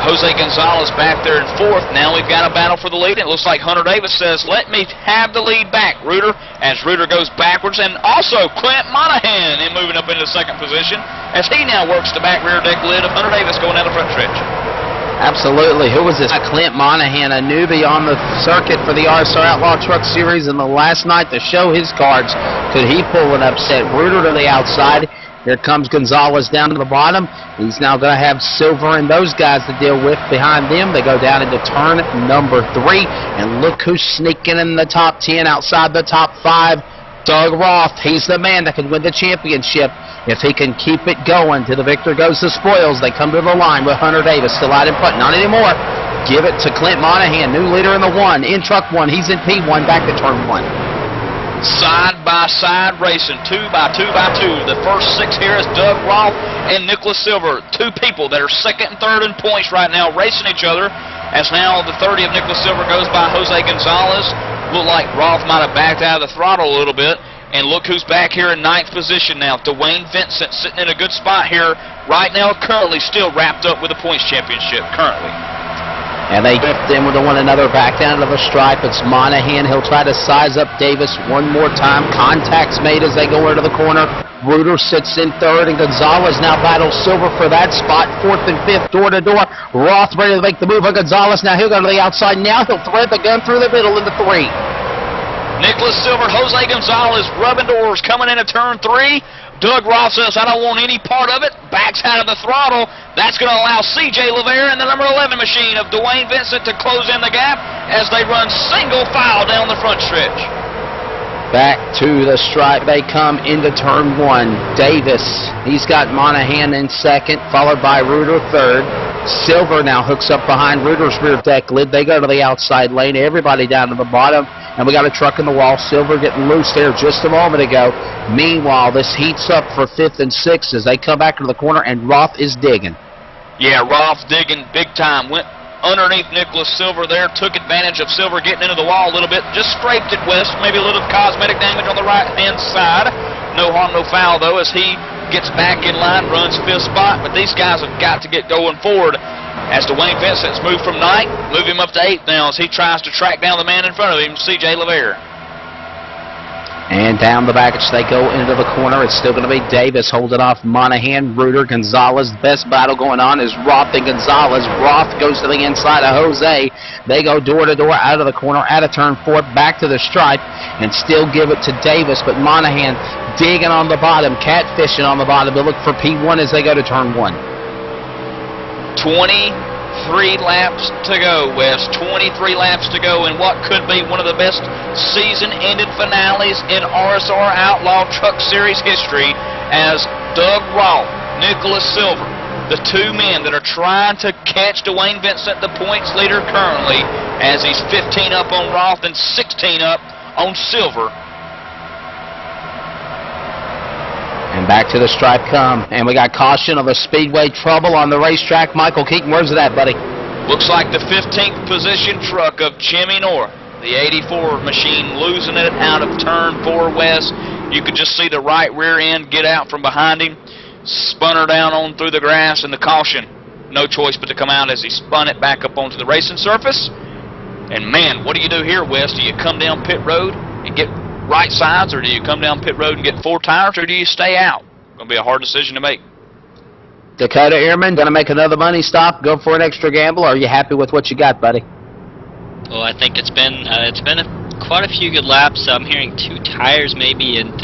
Jose Gonzalez back there in fourth. Now we've got a battle for the lead. It looks like Hunter Davis says, let me have the lead back, Reuter, as Reuter goes backwards. And also Clint Monahan moving up into second position as he now works the back rear deck lid of Hunter Davis going down the front stretch. Absolutely. Who was this? Clint Monahan, a newbie on the circuit for the RSR Outlaw Truck Series in the last night to show his cards. Could he pull an upset? Reuter to the outside. Here comes Gonzalez down to the bottom. He's now going to have Silver and those guys to deal with behind them. They go down into turn number 3. And look who's sneaking in the top 10 outside the top 5. Doug Roth. He's the man that can win the championship if he can keep it going. To the victor goes the spoils. They come to the line with Hunter Davis still out in front. Not anymore. Give it to Clint Monahan, new leader in the 1. In truck 1. He's in P1 back to turn 1. Side-by-side racing, 2 by 2 by 2. The first 6 here is Doug Roth and Nicholas Silver. 2 people that are second and third in points right now racing each other. As now the 30 of Nicholas Silver goes by Jose Gonzalez. Looked like Roth might have backed out of the throttle a little bit. And look who's back here in 9th position now. Dwayne Vincent sitting in a good spot here right now, currently still wrapped up with the points championship currently. And they drift in with one another back down to the stripe. It's Monahan. He'll try to size up Davis one more time. Contact's made as they go into the corner. Reuter sits in third, and Gonzalez now battles Silver for that spot. 4th and 5th, door to door. Roth ready to make the move on Gonzalez. Now he'll go to the outside. Now he'll thread the gun through the middle into 3. Nicholas Silver, Jose Gonzalez rubbing doors coming into turn 3. Doug Roth says, I don't want any part of it. Backs out of the throttle. That's going to allow C.J. LeVere and the number 11 machine of Dwayne Vincent to close in the gap as they run single file down the front stretch. Back to the stripe. They come into turn 1. Davis, he's got Monahan in second, followed by Reuter third. Silver now hooks up behind Reuter's rear deck lid. They go to the outside lane. Everybody down to the bottom. And we got a truck in the wall. Silver getting loose there just a moment ago. Meanwhile, this heats up for 5th and 6th as they come back to the corner, and Roth is digging. Yeah, Roth digging big time. Went underneath Nicholas Silver there. Took advantage of Silver getting into the wall a little bit. Just scraped it, West. Maybe a little cosmetic damage on the right-hand side. No harm, no foul, though, as he gets back in line, runs 5th spot. But these guys have got to get going forward. As Dwayne Vincent's moved from 9th, move him up to 8th now as he tries to track down the man in front of him, C.J. LeVere. And down the back as they go into the corner, it's still going to be Davis holding off Monahan, Reuter, Gonzalez. The best battle going on is Roth and Gonzalez. Roth goes to the inside of Jose. They go door to door out of the corner, out of turn 4, back to the stripe, and still give it to Davis. But Monahan digging on the bottom, catfishing on the bottom. They look for P1 as they go to turn 1. 23 laps to go, Wes. 23 laps to go in what could be one of the best season-ended finales in RSR Outlaw Truck Series history as Doug Roth, Nicholas Silver, the 2 men that are trying to catch Dwayne Vincent, the points leader currently, as he's 15 up on Roth and 16 up on Silver. And back to the stripe come. And we got caution of a speedway trouble on the racetrack. Michael Keaton, where's it at, buddy? Looks like the 15th position truck of Jimmy North, the 84 machine, losing it out of turn 4 west. You could just see the right rear end get out from behind him. Spun her down on through the grass, and the caution. No choice but to come out as he spun it back up onto the racing surface. And man, what do you do here, Wes? Do you come down pit road and get right sides, or do you come down pit road and get 4 tires, or do you stay out? Going to be a hard decision to make. Dakota Airman, going to make another money stop, go for an extra gamble, or are you happy with what you got, buddy? Well, I think it's been quite a few good laps. I'm hearing 2 tires maybe, and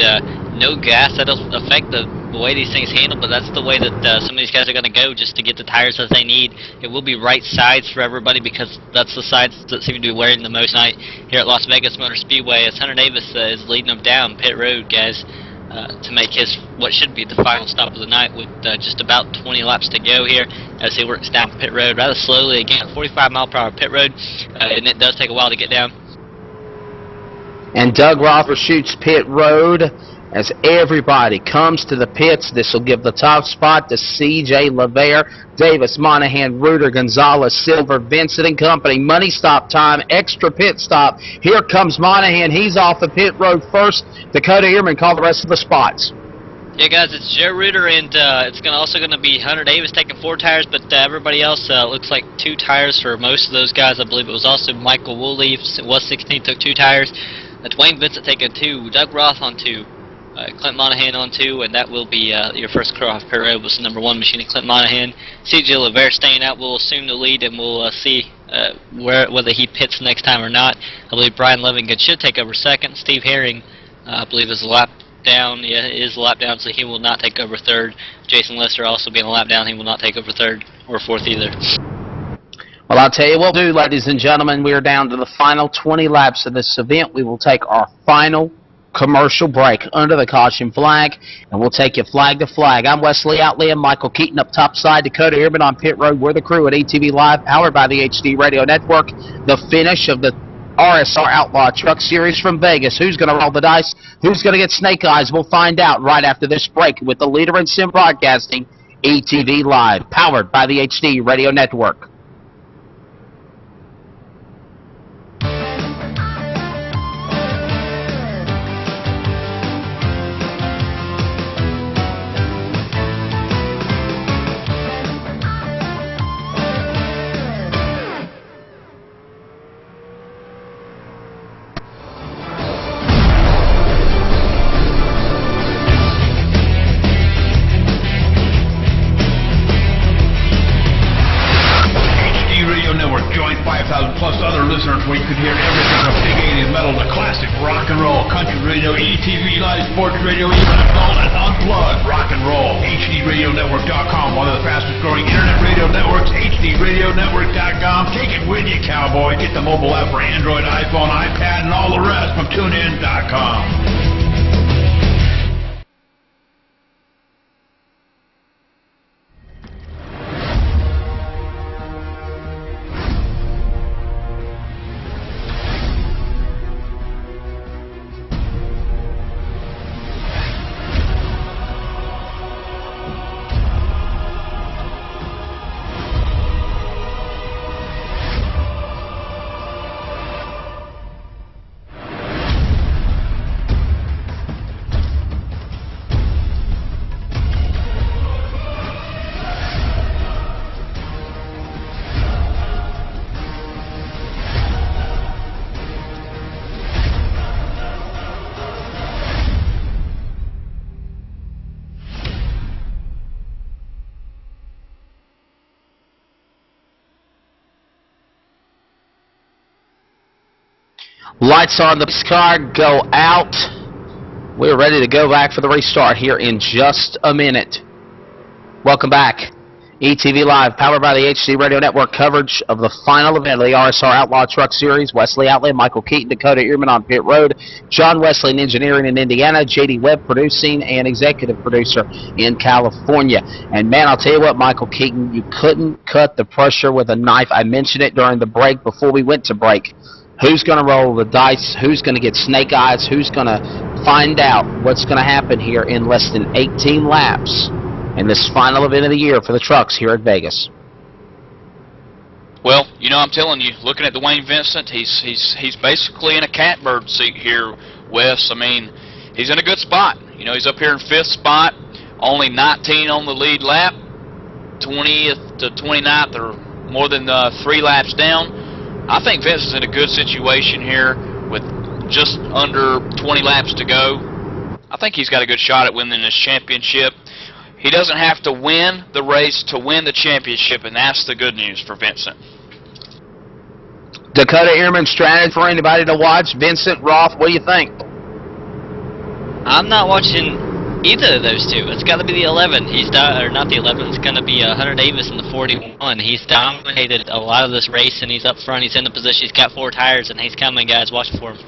no gas. That'll affect the way these things handle, but that's the way that some of these guys are going to go, just to get the tires that they need. It will be right sides for everybody because that's the sides that seem to be wearing the most tonight here at Las Vegas Motor Speedway, as Hunter Davis is leading them down pit road, guys, to make his what should be the final stop of the night with just about 20 laps to go here as he works down pit road rather slowly. Again, 45-mile-per-hour pit road, and it does take a while to get down. And Doug Roth shoots pit road as everybody comes to the pits. This will give the top spot to C.J. LeVere, Davis, Monahan, Reuter, Gonzalez, Silver, Vincent and company. Money stop time, extra pit stop. Here comes Monahan. He's off the pit road first. Dakota Ehrman call the rest of the spots. Yeah, guys, it's Joe Reuter, and it's also going to be Hunter Davis taking 4 tires, but everybody else looks like 2 tires for most of those guys. I believe it was also Michael Woolley, was 16, took 2 tires. Dwayne Vincent taking 2, Doug Roth on 2, Clint Monahan on 2, and that will be your first crew off pit road was the number 1 machine, Clint Monahan. C.J. LeVere staying out will assume the lead, and we'll see whether he pits next time or not. I believe Brian Levingood should take over second. Steve Herring, I believe, is a lap down. Yeah, it is a lap down, so he will not take over third. Jason Lester also being a lap down. He will not take over third or fourth either. Well, I'll tell you what we'll do, ladies and gentlemen. We are down to the final 20 laps of this event. We will take our final commercial break under the caution flag, and we'll take you flag to flag. I'm Wesley Outlaw, Michael Keaton up topside, Dakota Ehrman on pit road. We're the crew at ATV Live, powered by the HD Radio Network. The finish of the RSR Outlaw Truck Series from Vegas. Who's going to roll the dice? Who's going to get snake eyes? We'll find out right after this break with the leader in sim broadcasting, ATV Live, powered by the HD Radio Network. Where you could hear everything from big 80s metal to classic rock and roll, country radio, ETV, live sports radio, even adult and unplugged rock and roll. HDRadioNetwork.com, one of the fastest growing internet radio networks, HDRadioNetwork.com. Take it with you, cowboy. Get the mobile app for Android, iPhone, iPad, and all the rest from TuneIn.com. Lights on the car go out. We're ready to go back for the restart here in just a minute. Welcome back. ETV Live, powered by the HD Radio Network, coverage of the final event of the RSR Outlaw Truck Series. Wesley Outlaw, Michael Keaton, Dakota Ehrman on pit road, John Wesley in engineering in Indiana, J.D. Webb producing and executive producer in California. And man, I'll tell you what, Michael Keaton, you couldn't cut the pressure with a knife. I mentioned it during the break before we went to break. Who's going to roll the dice? Who's going to get snake eyes? Who's going to find out what's going to happen here in less than 18 laps in this final event of the year for the trucks here at Vegas? Well, you know, I'm telling you, looking at Dwayne Vincent, he's basically in a catbird seat here, Wes. I mean, he's in a good spot. You know, he's up here in 5th spot, only 19 on the lead lap, 20th to 29th, or more than 3 laps down. I think Vince is in a good situation here with just under 20 laps to go. I think he's got a good shot at winning this championship. He doesn't have to win the race to win the championship, and that's the good news for Vincent. Dakota Ehrman strategy for anybody to watch. Vincent, Roth, what do you think? I'm not watching either of those two. It's got to be the 11. Or not the 11. It's going to be Hunter Davis in the 41. He's dominated a lot of this race, and he's up front. He's in the position. He's got 4 tires, and he's coming, guys. Watch for him.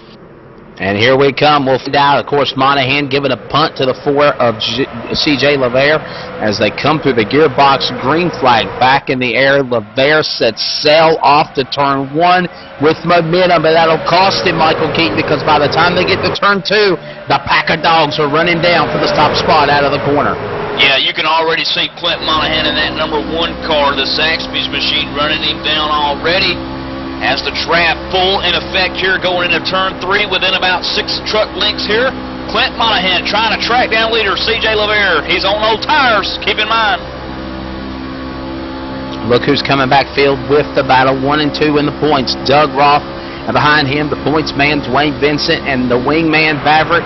And here we come. We'll find out. Of course, Monahan giving a punt to the 4 of C.J. LeVere as they come through the gearbox. Green flag back in the air. LeVere sets sail off to turn 1 with momentum, but that'll cost him, Michael Keaton, because by the time they get to turn 2, the pack of dogs are running down for the top spot out of the corner. Yeah, you can already see Clint Monahan in that number 1 car, the Saxby's machine, running him down already. Has the trap full in effect here going into turn 3 within about 6 truck lengths here. Clint Monahan trying to track down leader C.J. LeVere. He's on old tires, keep in mind. Look who's coming backfield with the battle. 1 and 2 in the points. Doug Roth, and behind him, the points man, Dwayne Vincent, and the wingman, Maverick,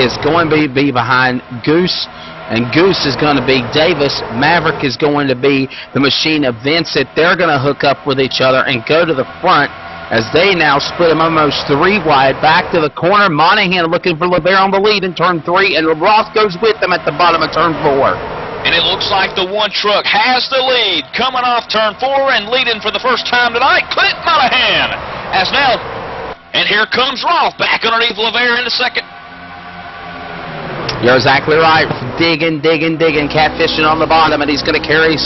is going to be behind Goose. And Goose is going to be Davis. Maverick is going to be the machine of Vincent. They're going to hook up with each other and go to the front as they now split them almost 3 wide. Back to the corner. Monahan looking for LeVere on the lead in turn 3, and Roth goes with them at the bottom of turn 4. And it looks like the one truck has the lead. Coming off turn 4 and leading for the first time tonight, Clint Monahan. And here comes Roth back underneath LeVere in the second. You're exactly right. Digging, catfishing on the bottom, and he's going to carry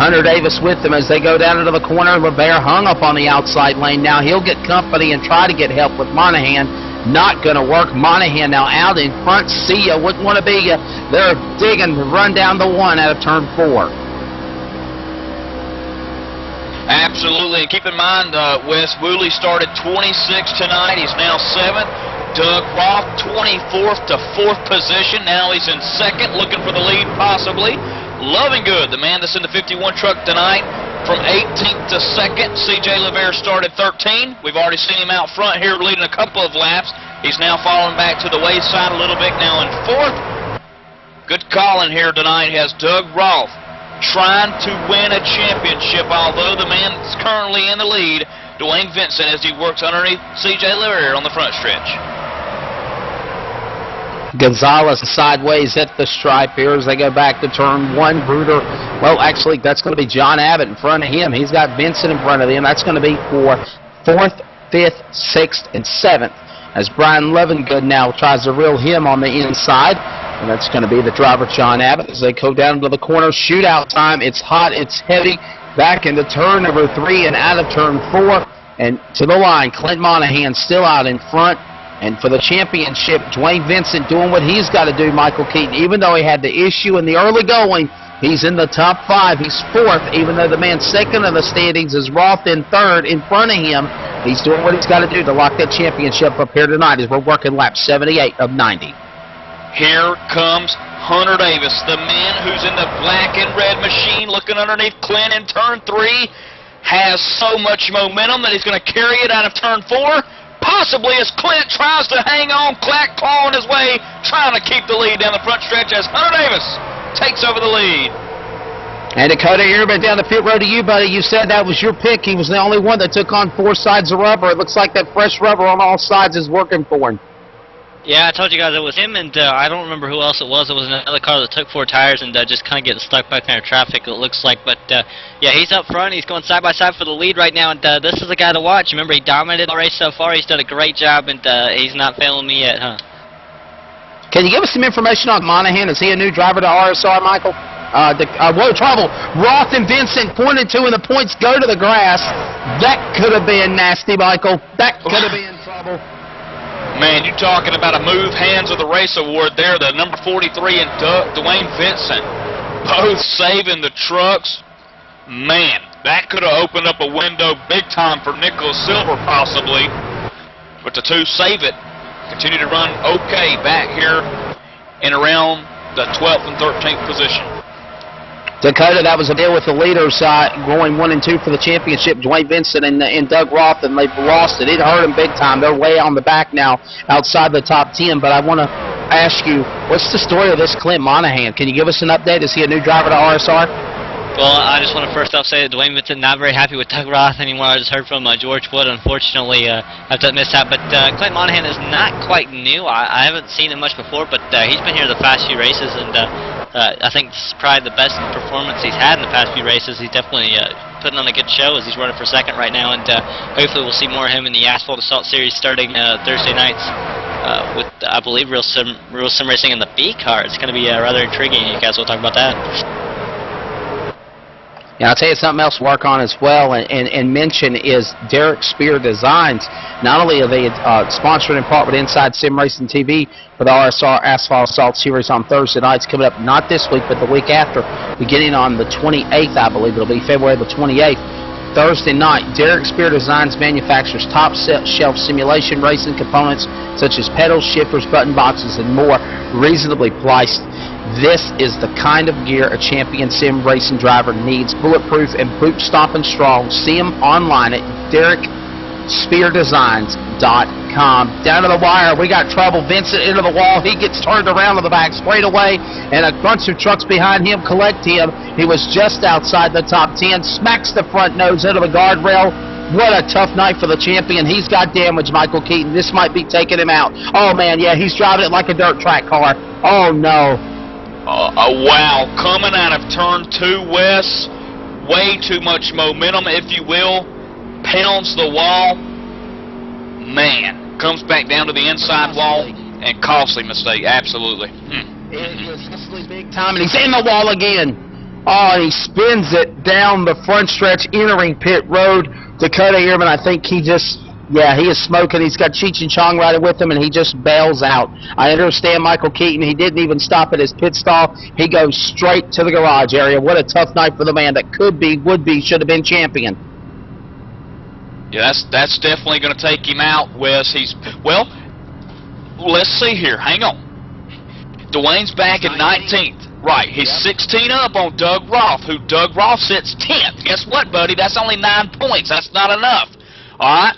Hunter Davis with him as they go down into the corner. LeVere hung up on the outside lane. Now he'll get company and try to get help with Monahan. Not going to work. Monahan now out in front. See ya. Wouldn't want to be ya. They're digging to run down the 1 out of turn 4. Absolutely. And keep in mind, Wes Woolley started 26 tonight. He's now 7th. Doug Roth, 24th to 4th position. Now he's in 2nd, looking for the lead possibly. Loving Good, the man that's in the 51 truck tonight, from 18th to 2nd. C.J. LeVere started 13. We've already seen him out front here leading a couple of laps. He's now falling back to the wayside a little bit, now in 4th. Good calling here tonight has Doug Roth trying to win a championship, although the man that's currently in the lead, Dwayne Vincent, as he works underneath C.J. LeVere on the front stretch. Gonzalez sideways at the stripe here as they go back to turn 1. Bruder, well, actually, that's going to be John Abbott in front of him. He's got Vincent in front of him. That's going to be for 4th, 5th, 6th, and 7th as Brian Lovingood now tries to reel him on the inside. And that's going to be the driver, John Abbott, as they go down to the corner. Shootout time. It's hot. It's heavy. Back into turn number 3 and out of turn 4. And to the line, Clint Monahan still out in front. And for the championship, Dwayne Vincent doing what he's got to do, Michael Keaton. Even though he had the issue in the early going, he's in the top 5. He's 4th, even though the man second in the standings is Roth in 3rd in front of him. He's doing what he's got to do to lock that championship up here tonight as we're working lap 78 of 90. Here comes Hunter Davis, the man who's in the black and red machine looking underneath Clint in turn 3. Has so much momentum that he's going to carry it out of turn 4. Possibly as Clint tries to hang on, clawing his way, trying to keep the lead down the front stretch as Hunter Davis takes over the lead. And Dakota Ehrman down the pit road to you, buddy. You said that was your pick. He was the only one that took on 4 sides of rubber. It looks like that fresh rubber on all sides is working for him. Yeah, I told you guys it was him, and I don't remember who else it was. It was another car that took 4 tires and just kind of getting stuck back in traffic, it looks like. But, yeah, he's up front. He's going side-by-side for the lead right now, and this is the guy to watch. Remember, he dominated the race so far. He's done a great job, and he's not failing me yet, huh? Can you give us some information on Monahan? Is he a new driver to RSR, Michael? Whoa, trouble. Roth and Vincent, 1 and 2 in the points, go to the grass. That could have been nasty, Michael. That could have been trouble. Man, you're talking about a Move Hands of the Race award there. The number 43 and Dwayne Vincent both saving the trucks. Man, that could have opened up a window big time for Nicholas Silver possibly. But the two save it. Continue to run okay back here in around the 12th and 13th position. Dakota, that was a deal with the leaders going 1 and 2 for the championship, Dwayne Vincent and Doug Roth, and they've lost it. It hurt them big time. They're way on the back now outside the top 10. But I want to ask you, what's the story of this Clint Monahan? Can you give us an update? Is he a new driver to RSR? Well, I just want to first off say that Dwayne Vincent not very happy with Doug Roth anymore. I just heard from George Wood, unfortunately, after that mishap. But Clint Monahan is not quite new. I haven't seen him much before, but he's been here the past few races, and I think this is probably the best performance he's had in the past few races. He's definitely putting on a good show as he's running for 2nd right now, and hopefully we'll see more of him in the Asphalt Assault Series starting Thursday nights with, I believe, Real Sim Racing in the B car. It's going to be rather intriguing. You guys will talk about that. And I'll tell you something else to work on as well and mention is Derek Spear Designs. Not only are they sponsored in part with Inside Sim Racing TV for the RSR Asphalt Assault Series on Thursday nights coming up, not this week, but the week after, beginning on the 28th, I believe it'll be February the 28th. Thursday night, Derek Spear Designs manufactures top-shelf simulation racing components such as pedals, shifters, button boxes, and more, reasonably priced. This is the kind of gear a champion sim racing driver needs. Bulletproof and boot-stomping strong. See him online at DerekSpearDesigns.com. Down to the wire, we got trouble. Vincent into the wall. He gets turned around to the back straight away, and a bunch of trucks behind him collect him. He was just outside the top 10. Smacks the front nose into the guardrail. What a tough night for the champion. He's got damage, Michael Keaton. This might be taking him out. Oh, man, yeah, he's driving it like a dirt track car. Oh, no. Wow, coming out of turn 2, Wes, way too much momentum, if you will, pounds the wall, man, comes back down to the inside wall, and costly mistake, absolutely. It was costly big time, and he's in the wall again. Oh, and he spins it down the front stretch, entering pit road. Dakota Ehrman, I think he just... Yeah, he is smoking. He's got Cheech and Chong riding with him, and he just bails out. I understand Michael Keaton. He didn't even stop at his pit stall. He goes straight to the garage area. What a tough night for the man that could be, would be, should have been champion. Yeah, that's definitely going to take him out, Wes. Well, let's see here. Hang on. Dwayne's back at 19th. Right, he's 16 up on Doug Roth, who Doug Roth sits 10th. Guess what, buddy? That's only 9 points. That's not enough. All right?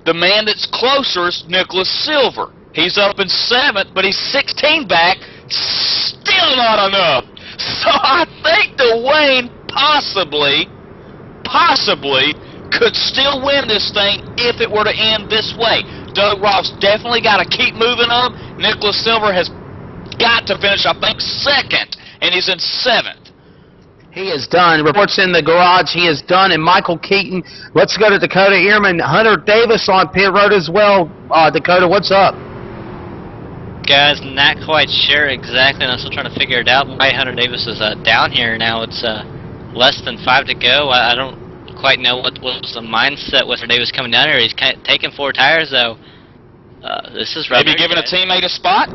The man that's closer is Nicholas Silver. He's up in 7th, but he's 16 back. Still not enough. So I think Dwayne possibly could still win this thing if it were to end this way. Doug Roth's definitely got to keep moving up. Nicholas Silver has got to finish, I think, 2nd, and he's in 7th. He is done. Reports in the garage. He is done. And Michael Keaton, let's go to Dakota Ehrman. Hunter Davis on pit road as well. Dakota, what's up? Guys, not quite sure exactly. I'm still trying to figure it out. Why Hunter Davis is down here now. It's less than 5 to go. I don't quite know what was the mindset with Hunter Davis coming down here. He's kind of taking 4 tires, though. This is maybe giving a teammate a spot?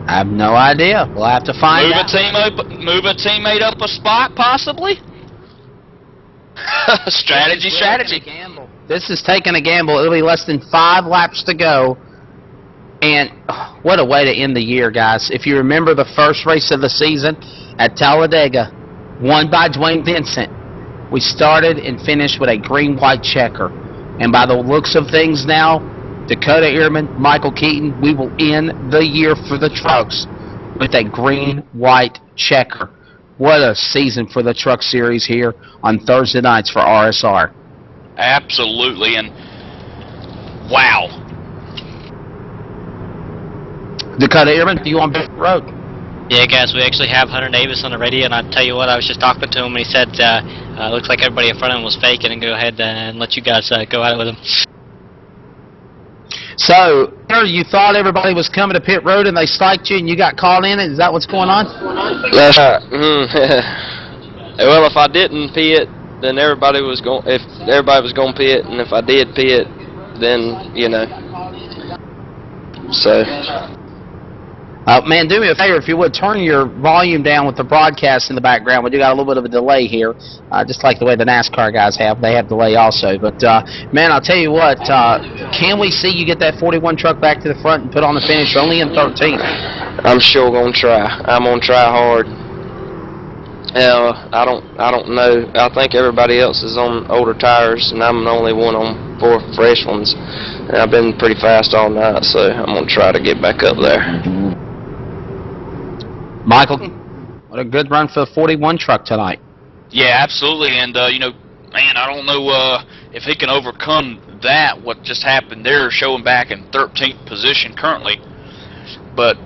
I have no idea. We'll have to find out. Move a teammate up a spot, possibly? Strategy. This is taking a gamble. It'll be less than 5 laps to go. And what a way to end the year, guys. If you remember the first race of the season at Talladega, won by Dwayne Vincent, we started and finished with a green-white checker. And by the looks of things now, Dakota Ehrman, Michael Keaton, we will end the year for the trucks with a green-white checker. What a season for the Truck Series here on Thursday nights for RSR. Absolutely, and wow. Dakota Ehrman, you on pit road? Yeah, guys, we actually have Hunter Davis on the radio, and I tell you what, I was just talking to him, and he said, looks like everybody in front of him was faking, and go ahead and let you guys go at it with him. So, you thought everybody was coming to pit road and they spiked you and you got called in? Is that what's going on? That's right. Well, if I didn't pit, then everybody was going. If everybody was going to pit, and if I did pit, then you know. So. Man, do me a favor, if you would, turn your volume down with the broadcast in the background. We do got a little bit of a delay here, just like the way the NASCAR guys have. They have delay also. But, man, I'll tell you what, can we see you get that 41 truck back to the front and put on the finish? You're only in 13th. I'm sure going to try. I'm going to try hard. I don't know. I think everybody else is on older tires, and I'm the only one on 4 fresh ones. And I've been pretty fast all night, so I'm going to try to get back up there. Michael, what a good run for the 41 truck tonight. Yeah, absolutely. And, you know, man, I don't know if he can overcome that, what just happened there, showing back in 13th position currently. But,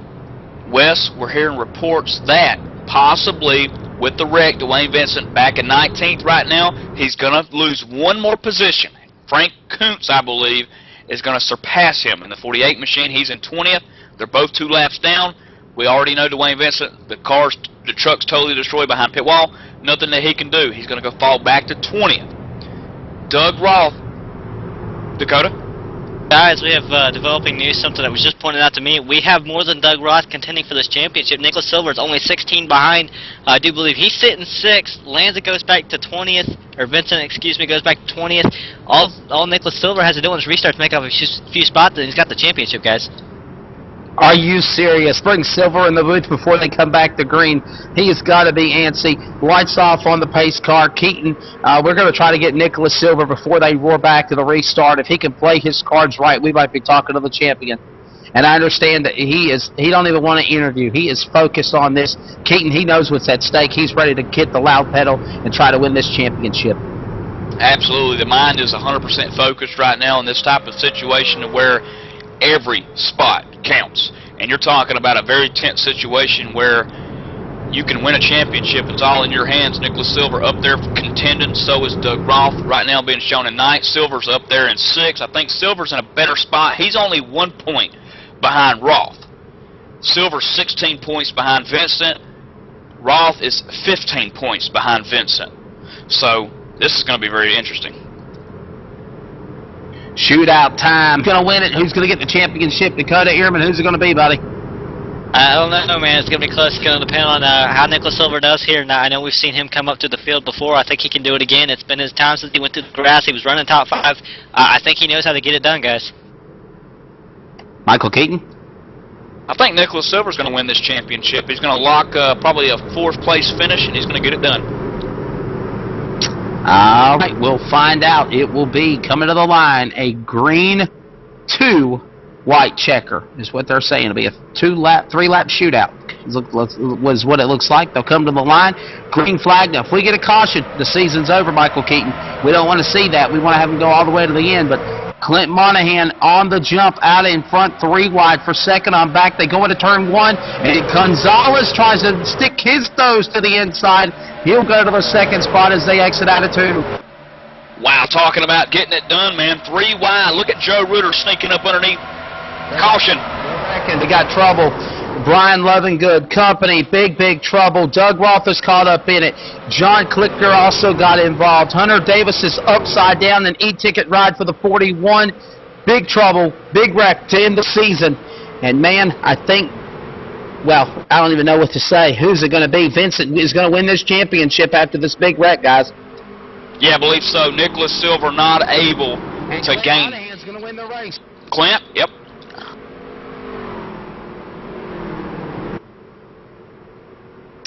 Wes, we're hearing reports that possibly with the wreck, Dwayne Vincent back in 19th right now, he's going to lose 1 more position. Frank Kuntz, I believe, is going to surpass him in the 48 machine. He's in 20th. They're both 2 laps down. We already know Dwayne Vincent, the truck's totally destroyed behind pit wall. Nothing that he can do. He's going to go fall back to 20th. Doug Roth, Dakota? Guys, we have developing news, something that was just pointed out to me. We have more than Doug Roth contending for this championship. Nicholas Silver is only 16 behind. I do believe he's sitting 6th. Lanza goes back to 20th, or Vincent, excuse me, goes back to 20th. All Nicholas Silver has to do is restart to make up a few spots, and he's got the championship, guys. Are you serious? Bring Silver in the booth before they come back to green. He has got to be antsy. Lights off on the pace car. Keaton, we're going to try to get Nicholas Silver before they roar back to the restart. If he can play his cards right, we might be talking to the champion. And I understand that he don't even want to interview. He is focused on this. Keaton, he knows what's at stake. He's ready to hit the loud pedal and try to win this championship. Absolutely. The mind is 100% focused right now in this type of situation where every spot counts. And you're talking about a very tense situation where you can win a championship. It's all in your hands. Nicholas Silver up there contending. So is Doug Roth right now being shown in 9th. Silver's up there in 6th. I think Silver's in a better spot. He's only 1 point behind Roth. Silver's 16 points behind Vincent. Roth is 15 points behind Vincent. So this is going to be very interesting. Shootout time. Who's going to win it? Who's going to get the championship? Dakota Ehrman, who's it going to be, buddy? I don't know, man. It's going to be close. It's going to depend on how Nicholas Silver does here. Now, I know we've seen him come up to the field before. I think he can do it again. It's been his time since he went to the grass. He was running top 5. I think he knows how to get it done, guys. Michael Keaton? I think Nicholas Silver's going to win this championship. He's going to lock probably a 4th place finish, and he's going to get it done. All right, we'll find out. It will be coming to the line a green 2 white checker is what they're saying. It'll be a 3-lap shootout. Was what it looks like. They'll come to the line. Green flag. Now, if we get a caution, the season's over, Michael Keaton. We don't want to see that. We want to have them go all the way to the end. But Clint Monahan on the jump out in front, 3 wide for second on back. They go into turn 1, and Gonzalez tries to stick his toes to the inside. He'll go to the 2nd spot as they exit out of 2. Wow, talking about getting it done, man. 3 wide. Look at Joe Rutter sneaking up underneath. Caution. They got trouble. Brian Lovingood, company, big trouble. Doug Roth is caught up in it. John Clicker also got involved. Hunter Davis is upside down, an e-ticket ride for the 41. Big trouble, big wreck to end the season. And, man, I think, well, I don't even know what to say. Who's it going to be? Vincent is going to win this championship after this big wreck, guys. Yeah, I believe so. Nicholas Silver not able to gain. Monahan's going to win the race. Clint, yep.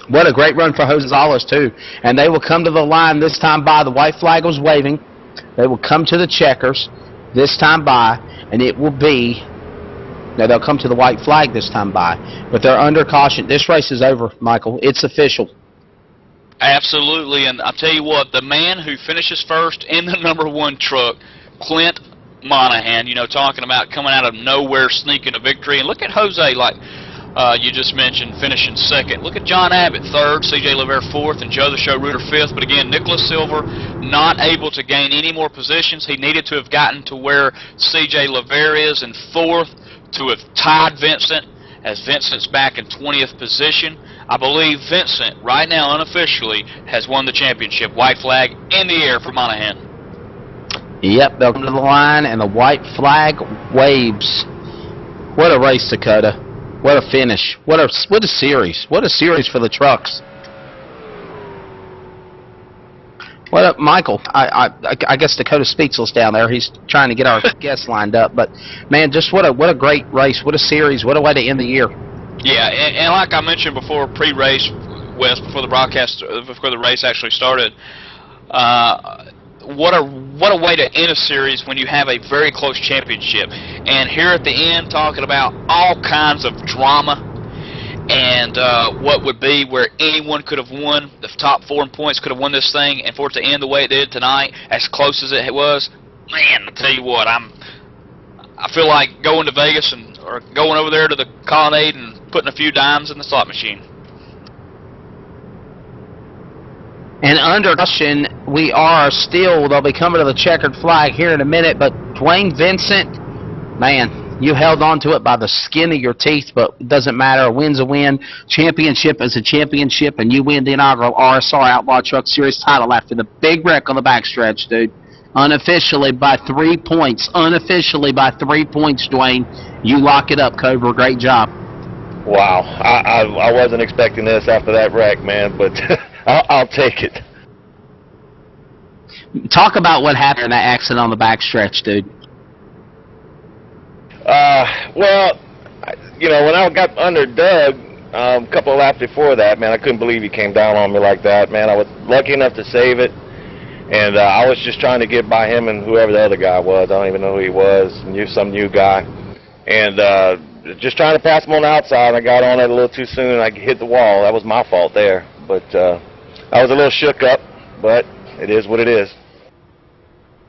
What a great run for Gonzalez, too. And they will come to the line this time by. The white flag was waving. They will come to the checkers this time by, and it will be... Now, they'll come to the white flag this time by, but they're under caution. This race is over, Michael. It's official. Absolutely, and I'll tell you what, the man who finishes first in the number 1 truck, Clint Monahan, you know, talking about coming out of nowhere, sneaking a victory. And look at Jose, like you just mentioned, finishing 2nd. Look at John Abbott, 3rd, C.J. Levere 4th, and Joe the Show Rutter 5th. But again, Nicholas Silver not able to gain any more positions. He needed to have gotten to where C.J. Levere is in 4th to have tied Vincent, as Vincent's back in 20th position. I believe Vincent, right now unofficially, has won the championship. White flag in the air for Monahan. Yep, they'll come to the line, and the white flag waves. What a race, Dakota. What a finish. What a series. What a series for the trucks. What up, Michael? I guess Dakota's speechless down there. He's trying to get our guests lined up. But, man, just what a great race. What a series. What a way to end the year. Yeah, and like I mentioned before, pre-race, Wes, before the race actually started, what a way to end a series when you have a very close championship. And here at the end, talking about all kinds of drama and what would be where anyone could have won. The top 4 in points could have won this thing, and for it to end the way it did tonight, as close as it was, man, I'll tell you what, I feel like going to Vegas or going over there to the Colonnade and putting a few dimes in the slot machine. And under caution, we are still, they'll be coming to the checkered flag here in a minute, but Dwayne Vincent, man, you held on to it by the skin of your teeth, but it doesn't matter. A win's a win. Championship is a championship, and you win the inaugural RSR Outlaw Truck Series title after the big wreck on the backstretch, dude. Unofficially by 3 points. Unofficially by 3 points, Dwayne. You lock it up, Cobra. Great job. Wow, I wasn't expecting this after that wreck, man, but I'll take it. Talk about what happened in that accident on the backstretch, dude. Well, you know, when I got under Doug, a couple of laps before that, man, I couldn't believe he came down on me like that, man. I was lucky enough to save it, and I was just trying to get by him and whoever the other guy was. I don't even know who he was, some new guy, and just trying to pass him on the outside. I got on it a little too soon, and I hit the wall. That was my fault there, but I was a little shook up, but it is what it is.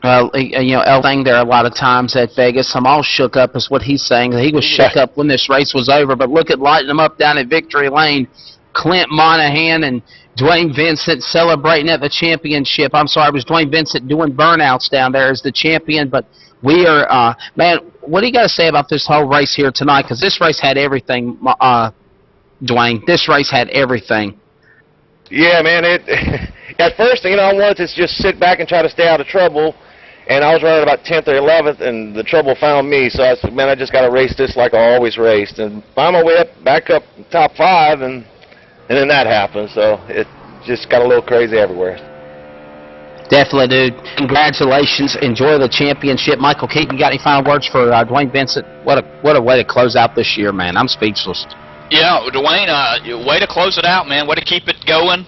Well, you know, El thing there a lot of times at Vegas. I'm all shook up is what he's saying. He was shook up when this race was over. But look at lighting them up down at Victory Lane. Clint Monahan and Dwayne Vincent celebrating at the championship. I'm sorry, it was Dwayne Vincent doing burnouts down there as the champion. But we are, man, what do you got to say about this whole race here tonight? Because this race had everything, Dwayne. This race had everything. Yeah, man. At first, you know, I wanted to just sit back and try to stay out of trouble. And I was running about 10th or 11th, and the trouble found me. So I said, man, I just got to race this like I always raced. And find my way back up top 5, and then that happened. So it just got a little crazy everywhere. Definitely, dude. Congratulations. Enjoy the championship. Michael Keaton, you got any final words for Dwayne Vincent? What a way to close out this year, man. I'm speechless. Yeah, Dwayne, way to close it out, man. Way to keep it going.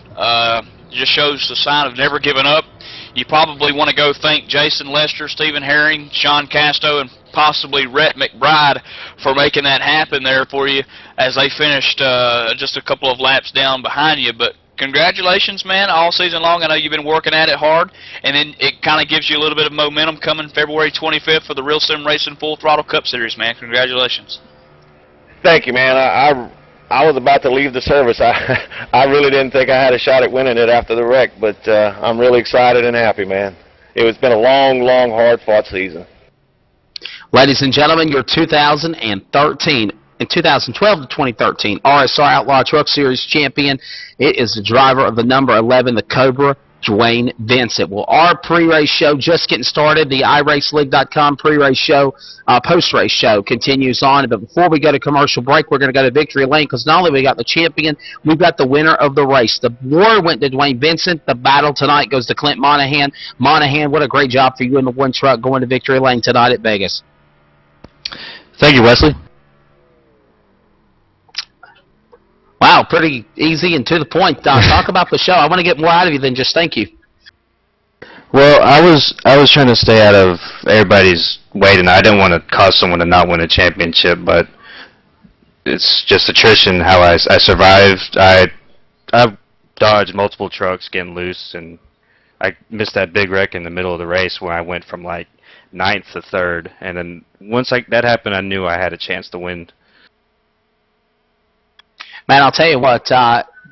Just shows the sign of never giving up. You probably want to go thank Jason Lester, Stephen Herring, Sean Casto, and possibly Rhett McBride for making that happen there for you as they finished just a couple of laps down behind you. But congratulations, man, all season long. I know you've been working at it hard, and then it kind of gives you a little bit of momentum coming February 25th for the Real Sim Racing Full Throttle Cup Series, man. Congratulations. Thank you, man. I was about to leave the service. I really didn't think I had a shot at winning it after the wreck, but I'm really excited and happy, man. It's been a long, long, hard-fought season. Ladies and gentlemen, your 2013 and 2012 to 2013 RSR Outlaw Truck Series champion. It is the driver of the number 11, the Cobra, Dwayne Vincent. Well, our pre-race show just getting started. The iRaceLeague.com pre-race show, post-race show continues on. But before we go to commercial break, we're going to go to Victory Lane because not only we got the champion, we've got the winner of the race. The war went to Dwayne Vincent. The battle tonight goes to Clint Monahan. Monahan, what a great job for you in the one truck going to Victory Lane tonight at Vegas. Thank you, Wesley. Wow, pretty easy and to the point. Talk about the show. I want to get more out of you than just thank you. Well, I was trying to stay out of everybody's way tonight. I didn't want to cause someone to not win a championship, but it's just attrition how I survived. I dodged multiple trucks getting loose, and I missed that big wreck in the middle of the race where I went from like 9th to 3rd. And then once that happened, I knew I had a chance to win. Man, I'll tell you what,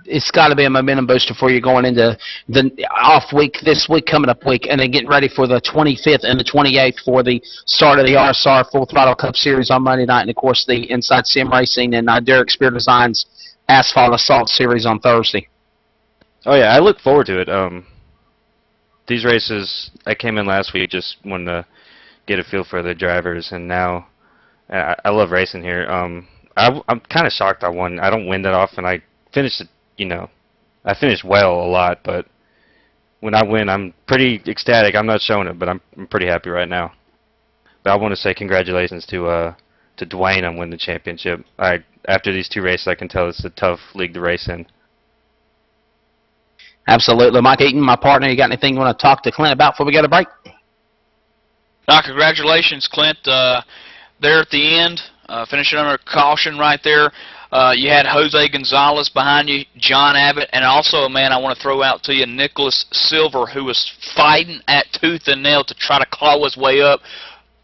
it's got to be a momentum booster for you going into the off week, this week, coming up week, and then getting ready for the 25th and the 28th for the start of the RSR Full Throttle Cup Series on Monday night, and, of course, the Inside Sim Racing and Derek Spear Designs Asphalt Assault Series on Thursday. Oh, yeah, I look forward to it. These races, I came in last week just wanting to get a feel for the drivers, and now I love racing here. I'm kind of shocked I won. I don't win that often. I finished, I finished well a lot, but when I win, I'm pretty ecstatic. I'm not showing it, but I'm pretty happy right now. But I want to say congratulations to Dwayne on winning the championship. After these 2 races, I can tell it's a tough league to race in. Absolutely. Mike Eaton, my partner, you got anything you want to talk to Clint about before we go to break? No, congratulations, Clint. There at the end, finishing under caution right there. You had Jose Gonzalez behind you, John Abbott, and also a man I want to throw out to you, Nicholas Silver, who was fighting at tooth and nail to try to claw his way up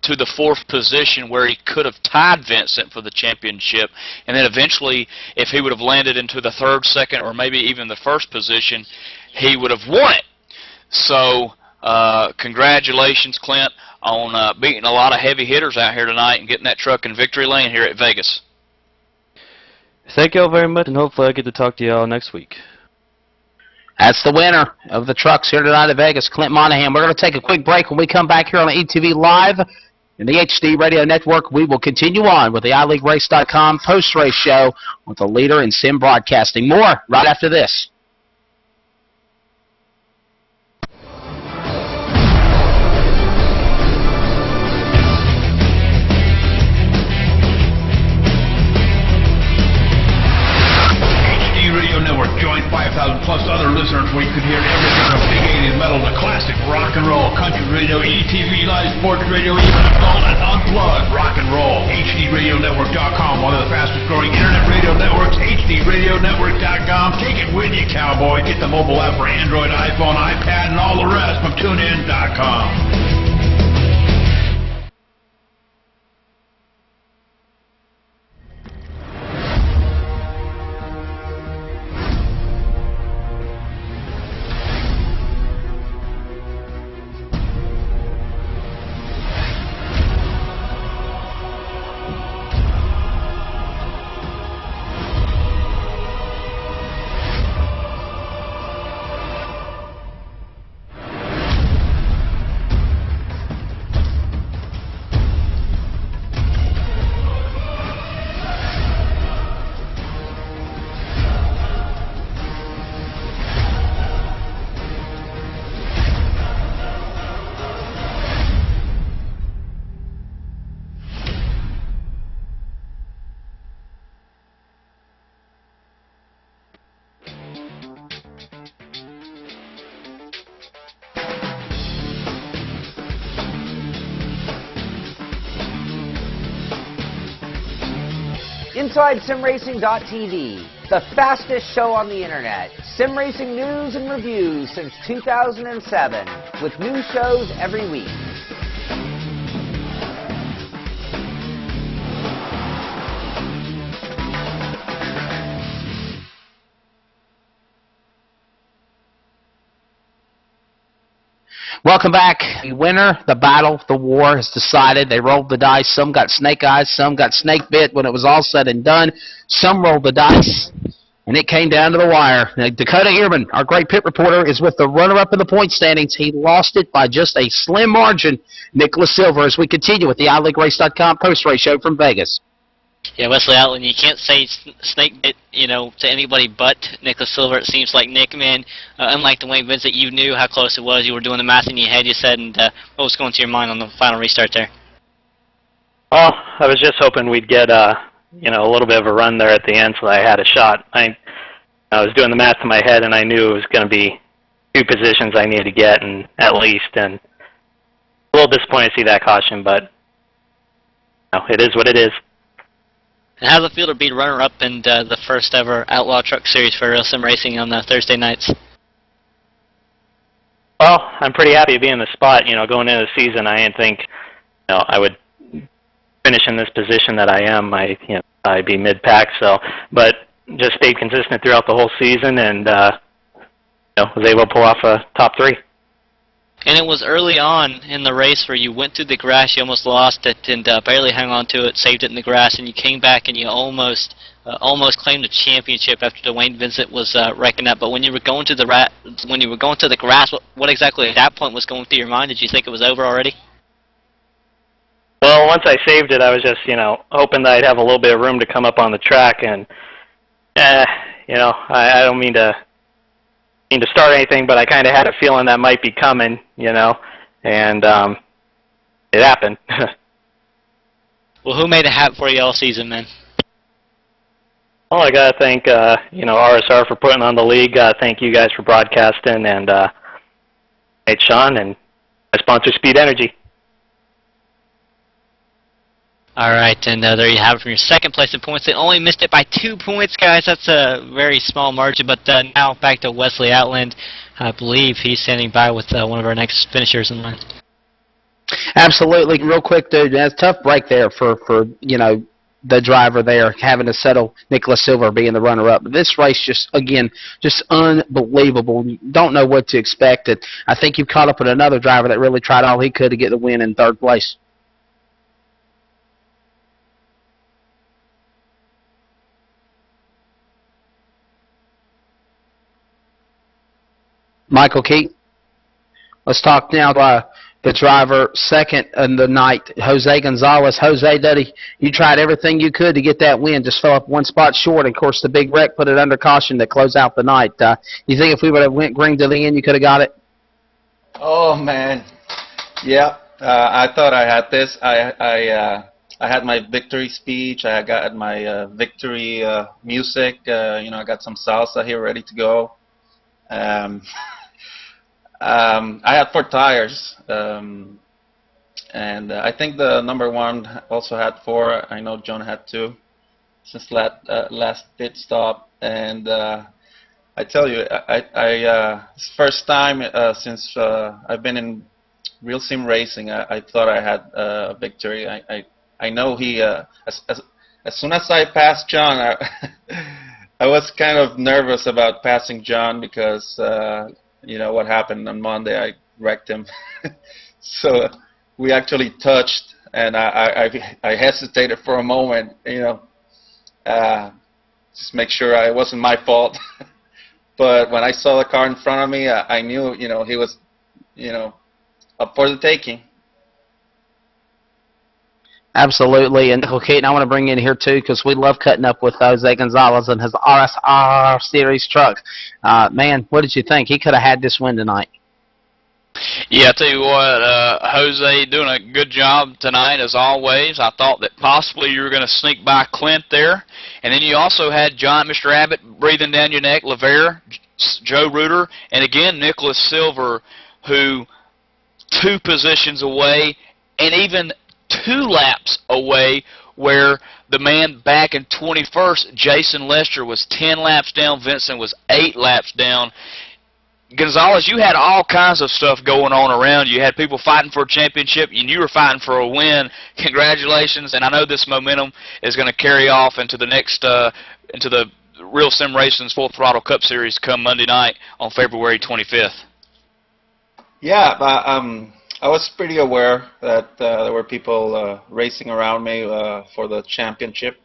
to the 4th position where he could have tied Vincent for the championship. And then eventually, if he would have landed into the 3rd, 2nd, or maybe even the 1st position, he would have won it. So congratulations, Clint, on beating a lot of heavy hitters out here tonight and getting that truck in Victory Lane here at Vegas. Thank you all very much, and hopefully I get to talk to you all next week. That's the winner of the trucks here tonight at Vegas, Clint Monahan. We're going to take a quick break. When we come back here on the ETV Live in the HD Radio Network, we will continue on with the iLeagueRace.com post-race show with the leader in sim broadcasting. More right after this. Network. Join 5,000 plus other listeners where you can hear everything from big 80s metal to classic rock and roll, country radio, ETV, live sports radio, even adult and unplugged rock and roll. HDRadioNetwork.com, one of the fastest growing internet radio networks. HDRadioNetwork.com. Take it with you, cowboy. Get the mobile app for Android, iPhone, iPad, and all the rest from TuneIn.com. Inside SimRacing.tv, the fastest show on the internet. Sim racing news and reviews since 2007, with new shows every week. Welcome back. The winner, the battle, the war is decided. They rolled the dice. Some got snake eyes. Some got snake bit when it was all said and done. Some rolled the dice, and it came down to the wire. Now, Dakota Ehrman, our great pit reporter, is with the runner-up in the point standings. He lost it by just a slim margin. Nicholas Silver, as we continue with the iLeagueRace.com post-race show from Vegas. Yeah, Wesley Outland, you can't say snake bit, to anybody but Nicholas Silver. It seems like Nick, man, unlike the Wayne Vincent, you knew how close it was. You were doing the math in your head, you said, and what was going through your mind on the final restart there? Well, I was just hoping we'd get, a little bit of a run there at the end so I had a shot. I was doing the math in my head, and I knew it was going to be 2 positions I needed to get, and at least, and a little disappointed to see that caution, but it is what it is. And how does it feel to be runner-up in the first ever Outlaw Truck Series for Sim Racing on Thursday nights? Well, I'm pretty happy to be in the spot. Going into the season, I didn't think I would finish in this position that I am. I'd be mid-pack, but just stayed consistent throughout the whole season, and was able to pull off a top 3. And it was early on in the race where you went through the grass, you almost lost it, and barely hung on to it, saved it in the grass, and you came back and you almost claimed the championship after Dwayne Vincent was wrecking up. But when you were going to the grass, what exactly at that point was going through your mind? Did you think it was over already? Well, once I saved it, I was just hoping that I'd have a little bit of room to come up on the track, and I don't mean to start anything, but I kind of had a feeling that might be coming, and it happened. Well, who made it happen for you all season, man? Well, I got to thank, RSR for putting on the league. Thank you guys for broadcasting, and hey, Sean, and my sponsor, Speed Energy. All right, and there you have it from your second place in points. They only missed it by 2 points, guys. That's a very small margin. But now back to Wesley Outland. I believe he's standing by with one of our next finishers in line. Absolutely. Real quick, dude, that's a tough break there for the driver there, having to settle Nicholas Silver being the runner-up. This race just unbelievable. You don't know what to expect. I think you've caught up with another driver that really tried all he could to get the win in third place. Michael Keaton. Let's talk now to the driver second in the night, Jose Gonzalez. Jose, Duddy, you tried everything you could to get that win, just fell up one spot short. Of course, the big wreck put it under caution to close out the night. You think if we would have went green to the end, you could have got it? Oh, man. Yeah, I thought I had this. I had my victory speech. I got my victory music. I got some salsa here ready to go. I had 4 tires, and I think the number 1 also had 4. I know John had 2 since last pit stop. And I tell you, it's the first time since I've been in real sim racing. I thought I had a victory. I know he as soon as I passed John, I was kind of nervous about passing John because what happened on Monday. I wrecked him. So we actually touched, and I hesitated for a moment, just make sure it wasn't my fault. But when I saw the car in front of me, I knew, he was, up for the taking. Absolutely. And Michael Keaton, I want to bring you in here, too, because we love cutting up with Jose Gonzalez and his RSR Series truck. Man, what did you think? He could have had this win tonight. Yeah, I tell you what, Jose doing a good job tonight as always. I thought that possibly you were going to sneak by Clint there. And then you also had John, Mr. Abbott, breathing down your neck, LeVere, Joe Reuter, and again Nicholas Silver, who 2 positions away and even 2 laps away, where the man back in 21st, Jason Lester, was 10 laps down. Vincent was 8 laps down. Gonzalez, you had all kinds of stuff going on around you. You had people fighting for a championship, and you were fighting for a win. Congratulations, and I know this momentum is going to carry off into the next, into the Real Sim Racing's Full Throttle Cup Series come Monday night on February 25th. Yeah, I was pretty aware that there were people racing around me for the championship,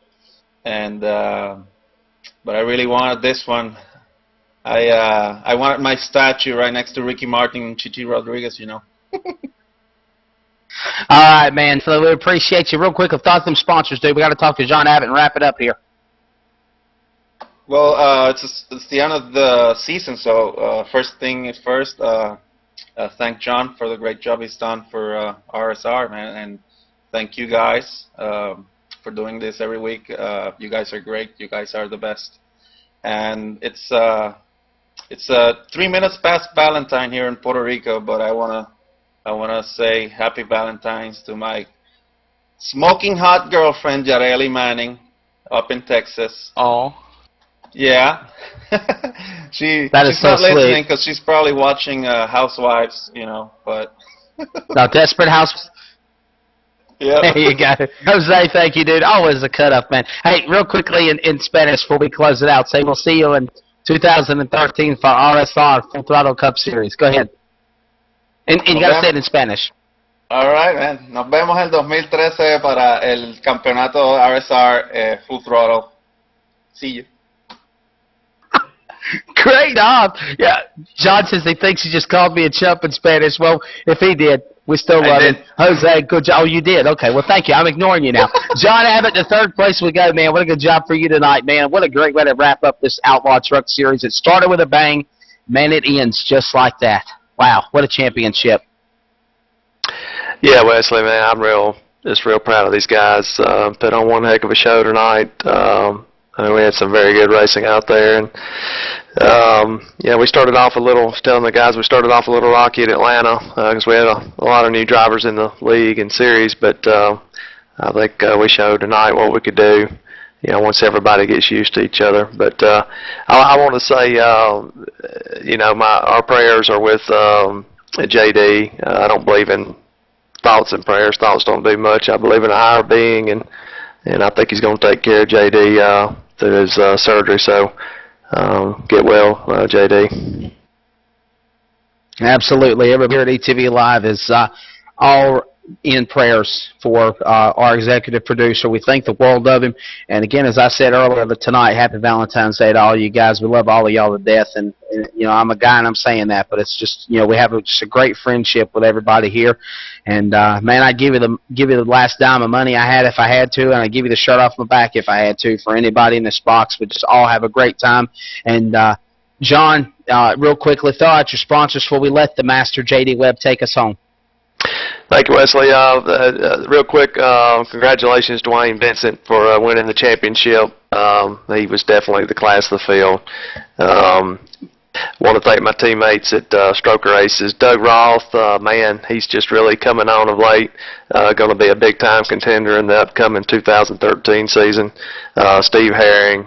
and but I really wanted this one. I wanted my statue right next to Ricky Martin and Chichi Rodriguez, All right, man. So we appreciate you. Real quick, if thoughts them sponsors, dude, we got to talk to John Abbott and wrap it up here. Well, it's the end of the season, so first thing is first. Thank John for the great job he's done for RSR, man, and thank you guys for doing this every week. You guys are great. You guys are the best. And it's 3 minutes past Valentine here in Puerto Rico, but I wanna say happy Valentine's to my smoking hot girlfriend Yareli Manning up in Texas. Oh. Yeah. she's so not listening sweet. because she's probably watching Housewives, but. No, Desperate House. Yeah. There you go. Jose, thank you, dude. Always a cut-up, man. Hey, real quickly in Spanish before we close it out, say we'll see you in 2013 for RSR Full Throttle Cup Series. Go ahead. And you got to say it in Spanish. All right, man. Nos vemos el 2013 para el campeonato RSR Full Throttle. See you. Great job. Yeah, John says he thinks he just called me a chump in Spanish. Well, if he did, we still love him. Jose, good job. Oh, you did? Okay, well, thank you. I'm ignoring you now. John Abbott, the 3rd place we go, man. What a good job for you tonight, man. What a great way to wrap up this Outlaw Truck Series. It started with a bang. Man, it ends just like that. Wow, what a championship. Yeah, Wesley, man, I'm just real proud of these guys. Put on one heck of a show tonight. I mean, we had some very good racing out there, and yeah, we started off a little. Telling the guys we started off a little rocky at Atlanta because we had a lot of new drivers in the league and series. But I think we showed tonight what we could do. Once everybody gets used to each other. But I want to say, our prayers are with JD. I don't believe in thoughts and prayers. Thoughts don't do much. I believe in a higher being, and I think he's going to take care of JD through his surgery. So get well, JD. Absolutely. Everybody here at ETV Live is all in prayers for our executive producer. We think the world of him. And again, as I said earlier tonight, happy Valentine's Day to all you guys. We love all of y'all to death. And you know, I'm a guy and I'm saying that, but it's just, you know, we have just a great friendship with everybody here. And man, I'd give you the last dime of money I had if I had to, and I'd give you the shirt off my back if I had to for anybody in this box. We just all have a great time. And John, real quickly, throw out your sponsors before we let the master J.D. Webb take us home. Thank you, Wesley. Real quick, congratulations, Dwayne Vincent, for winning the championship. He was definitely the class of the field. Want to thank my teammates at Stroker Aces. Doug Roth, man, he's just really coming on of late. Going to be a big-time contender in the upcoming 2013 season. Steve Herring,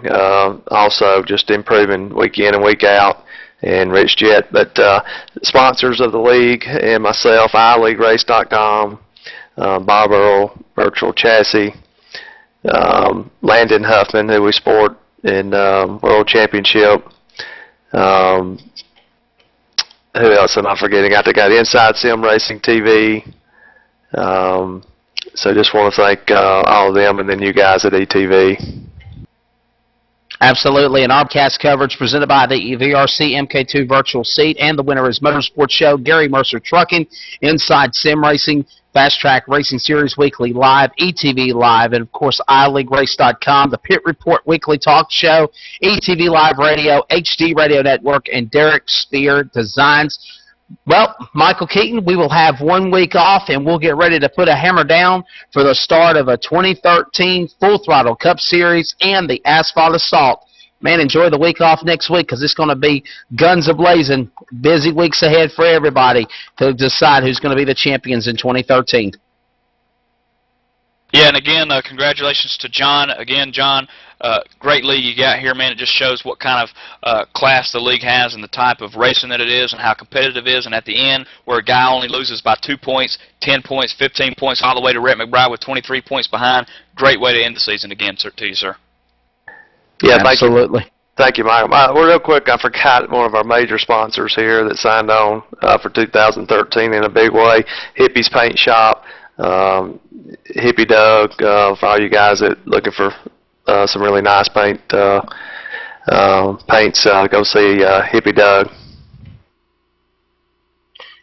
also just improving week in and week out. And Rich Jett. But sponsors of the league and myself, iLeagueRace.com, Bob Earl, Virtual Chassis, Landon Huffman, who we sport in World Championship. Who else am I forgetting? I think I got Inside Sim Racing TV. So just want to thank all of them and then you guys at ETV. Absolutely, and our cast coverage presented by the VRC MK2 Virtual Seat, and the winner is Motorsports Show, Gary Mercer Trucking, Inside Sim Racing, Fast Track Racing Series Weekly Live, ETV Live, and of course iLeagueRace.com, the Pit Report Weekly Talk Show, ETV Live Radio, HD Radio Network, and Derek Spear Designs. Well, Michael Keaton, we will have 1 week off, and we'll get ready to put a hammer down for the start of a 2013 Full Throttle Cup Series and the Asphalt Assault. Man, enjoy the week off next week because it's going to be guns a-blazing. Busy weeks ahead for everybody to decide who's going to be the champions in 2013. Yeah, and again, congratulations to John. Again, John, great league you got here, man. It just shows what kind of class the league has and the type of racing that it is and how competitive it is. And at the end, where a guy only loses by 2 points, 10 points, 15 points, all the way to Rhett McBride with 23 points behind. Great way to end the season again, sir, to you, sir. Yeah, absolutely. Thank you, Mike. Well, real quick, I forgot one of our major sponsors here that signed on for 2013 in a big way, Hippie's Paint Shop. Hippie Doug, for all you guys that looking for some really nice paints, go see Hippie Doug.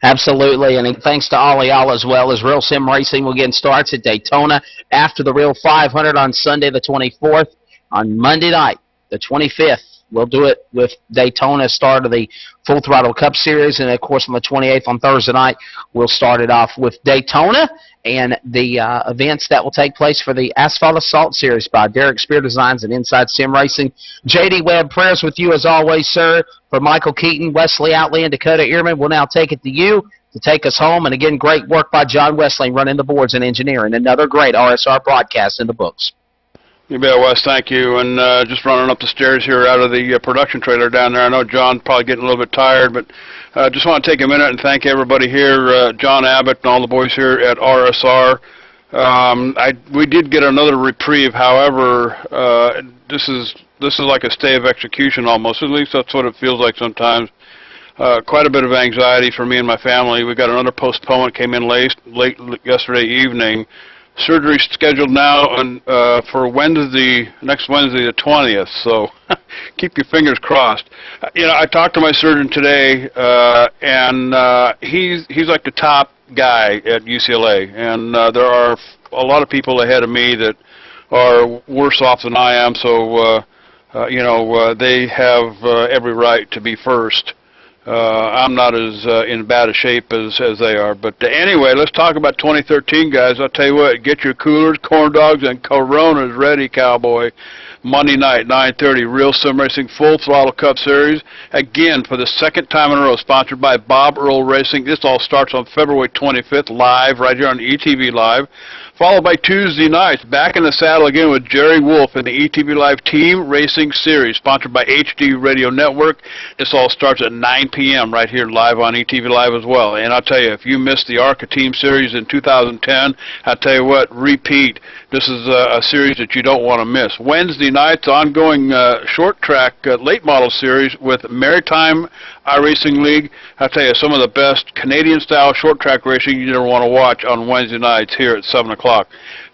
Absolutely, and thanks to all of y'all as well as Real Sim Racing. We'll get starts at Daytona after the Real 500 on Sunday the 24th. On Monday night, the 25th, we'll do it with Daytona, start of the Full Throttle Cup Series, and of course on the 28th on Thursday night, we'll start it off with Daytona and the events that will take place for the Asphalt Assault Series by Derek Spear Designs and Inside Sim Racing. J.D. Webb, prayers with you as always, sir. For Michael Keaton, Wesley Outley, and Dakota Ehrman, we'll now take it to you to take us home. And again, great work by John Wesley running the boards and engineering. Another great RSR broadcast in the books. You bet, Wes. Thank you. And just running up the stairs here out of the production trailer down there. I know John's probably getting a little bit tired, but just want to take a minute and thank everybody here, John Abbott and all the boys here at RSR. We did get another reprieve. However, this is like a stay of execution almost. At least that's what it feels like sometimes. Quite a bit of anxiety for me and my family. We got another postponement came in late yesterday evening. Surgery scheduled now for next Wednesday the 20th, so keep your fingers crossed. You know, I talked to my surgeon today, and he's like the top guy at UCLA, and there are a lot of people ahead of me that are worse off than I am, so they have every right to be first. I'm not as in bad a shape as they are. But anyway, let's talk about 2013, guys. I'll tell you what, get your coolers, corn dogs, and Coronas ready, cowboy. Monday night, 9:30, Real Sim Racing Full Throttle Cup Series. Again, for the second time in a row, sponsored by Bob Earl Racing. This all starts on February 25th, live, right here on ETV Live. Followed by Tuesday nights, back in the saddle again with Jerry Wolf in the ETV Live Team Racing Series, sponsored by HD Radio Network. This all starts at 9 p.m. right here live on ETV Live as well. And I'll tell you, if you missed the ARCA Team Series in 2010, I'll tell you what, repeat. This is a series that you don't want to miss. Wednesday nights, ongoing short track late model series with Maritime iRacing League. I'll tell you, some of the best Canadian-style short track racing you ever want to watch on Wednesday nights here at 7 o'clock.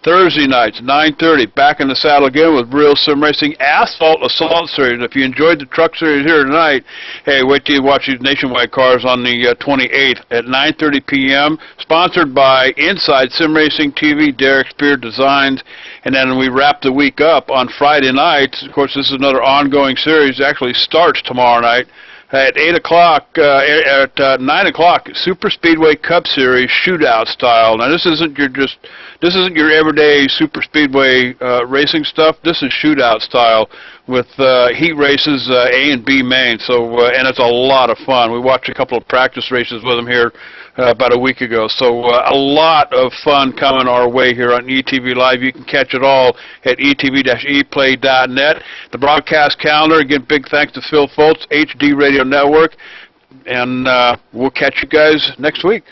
Thursday nights, 9:30, back in the saddle again with Real Sim Racing Asphalt Assault Series. If you enjoyed the truck series here tonight, hey, wait till you watch these nationwide cars on the 28th at 9:30 p.m., sponsored by Inside Sim Racing TV, Derek Spear Designs, and then we wrap the week up on Friday nights. Of course, this is another ongoing series. It actually starts tomorrow night. At 8 o'clock, at 9 o'clock, Super Speedway Cup Series Shootout style. Now, this isn't your everyday Super Speedway racing stuff. This is Shootout style with heat races, A and B main. So, and it's a lot of fun. We watched a couple of practice races with them here about a week ago. So, a lot of fun coming our way here on ETV Live. You can catch it all at etv-eplay.net. The broadcast calendar, again, big thanks to Phil Foltz, HD Radio Network, and we'll catch you guys next week.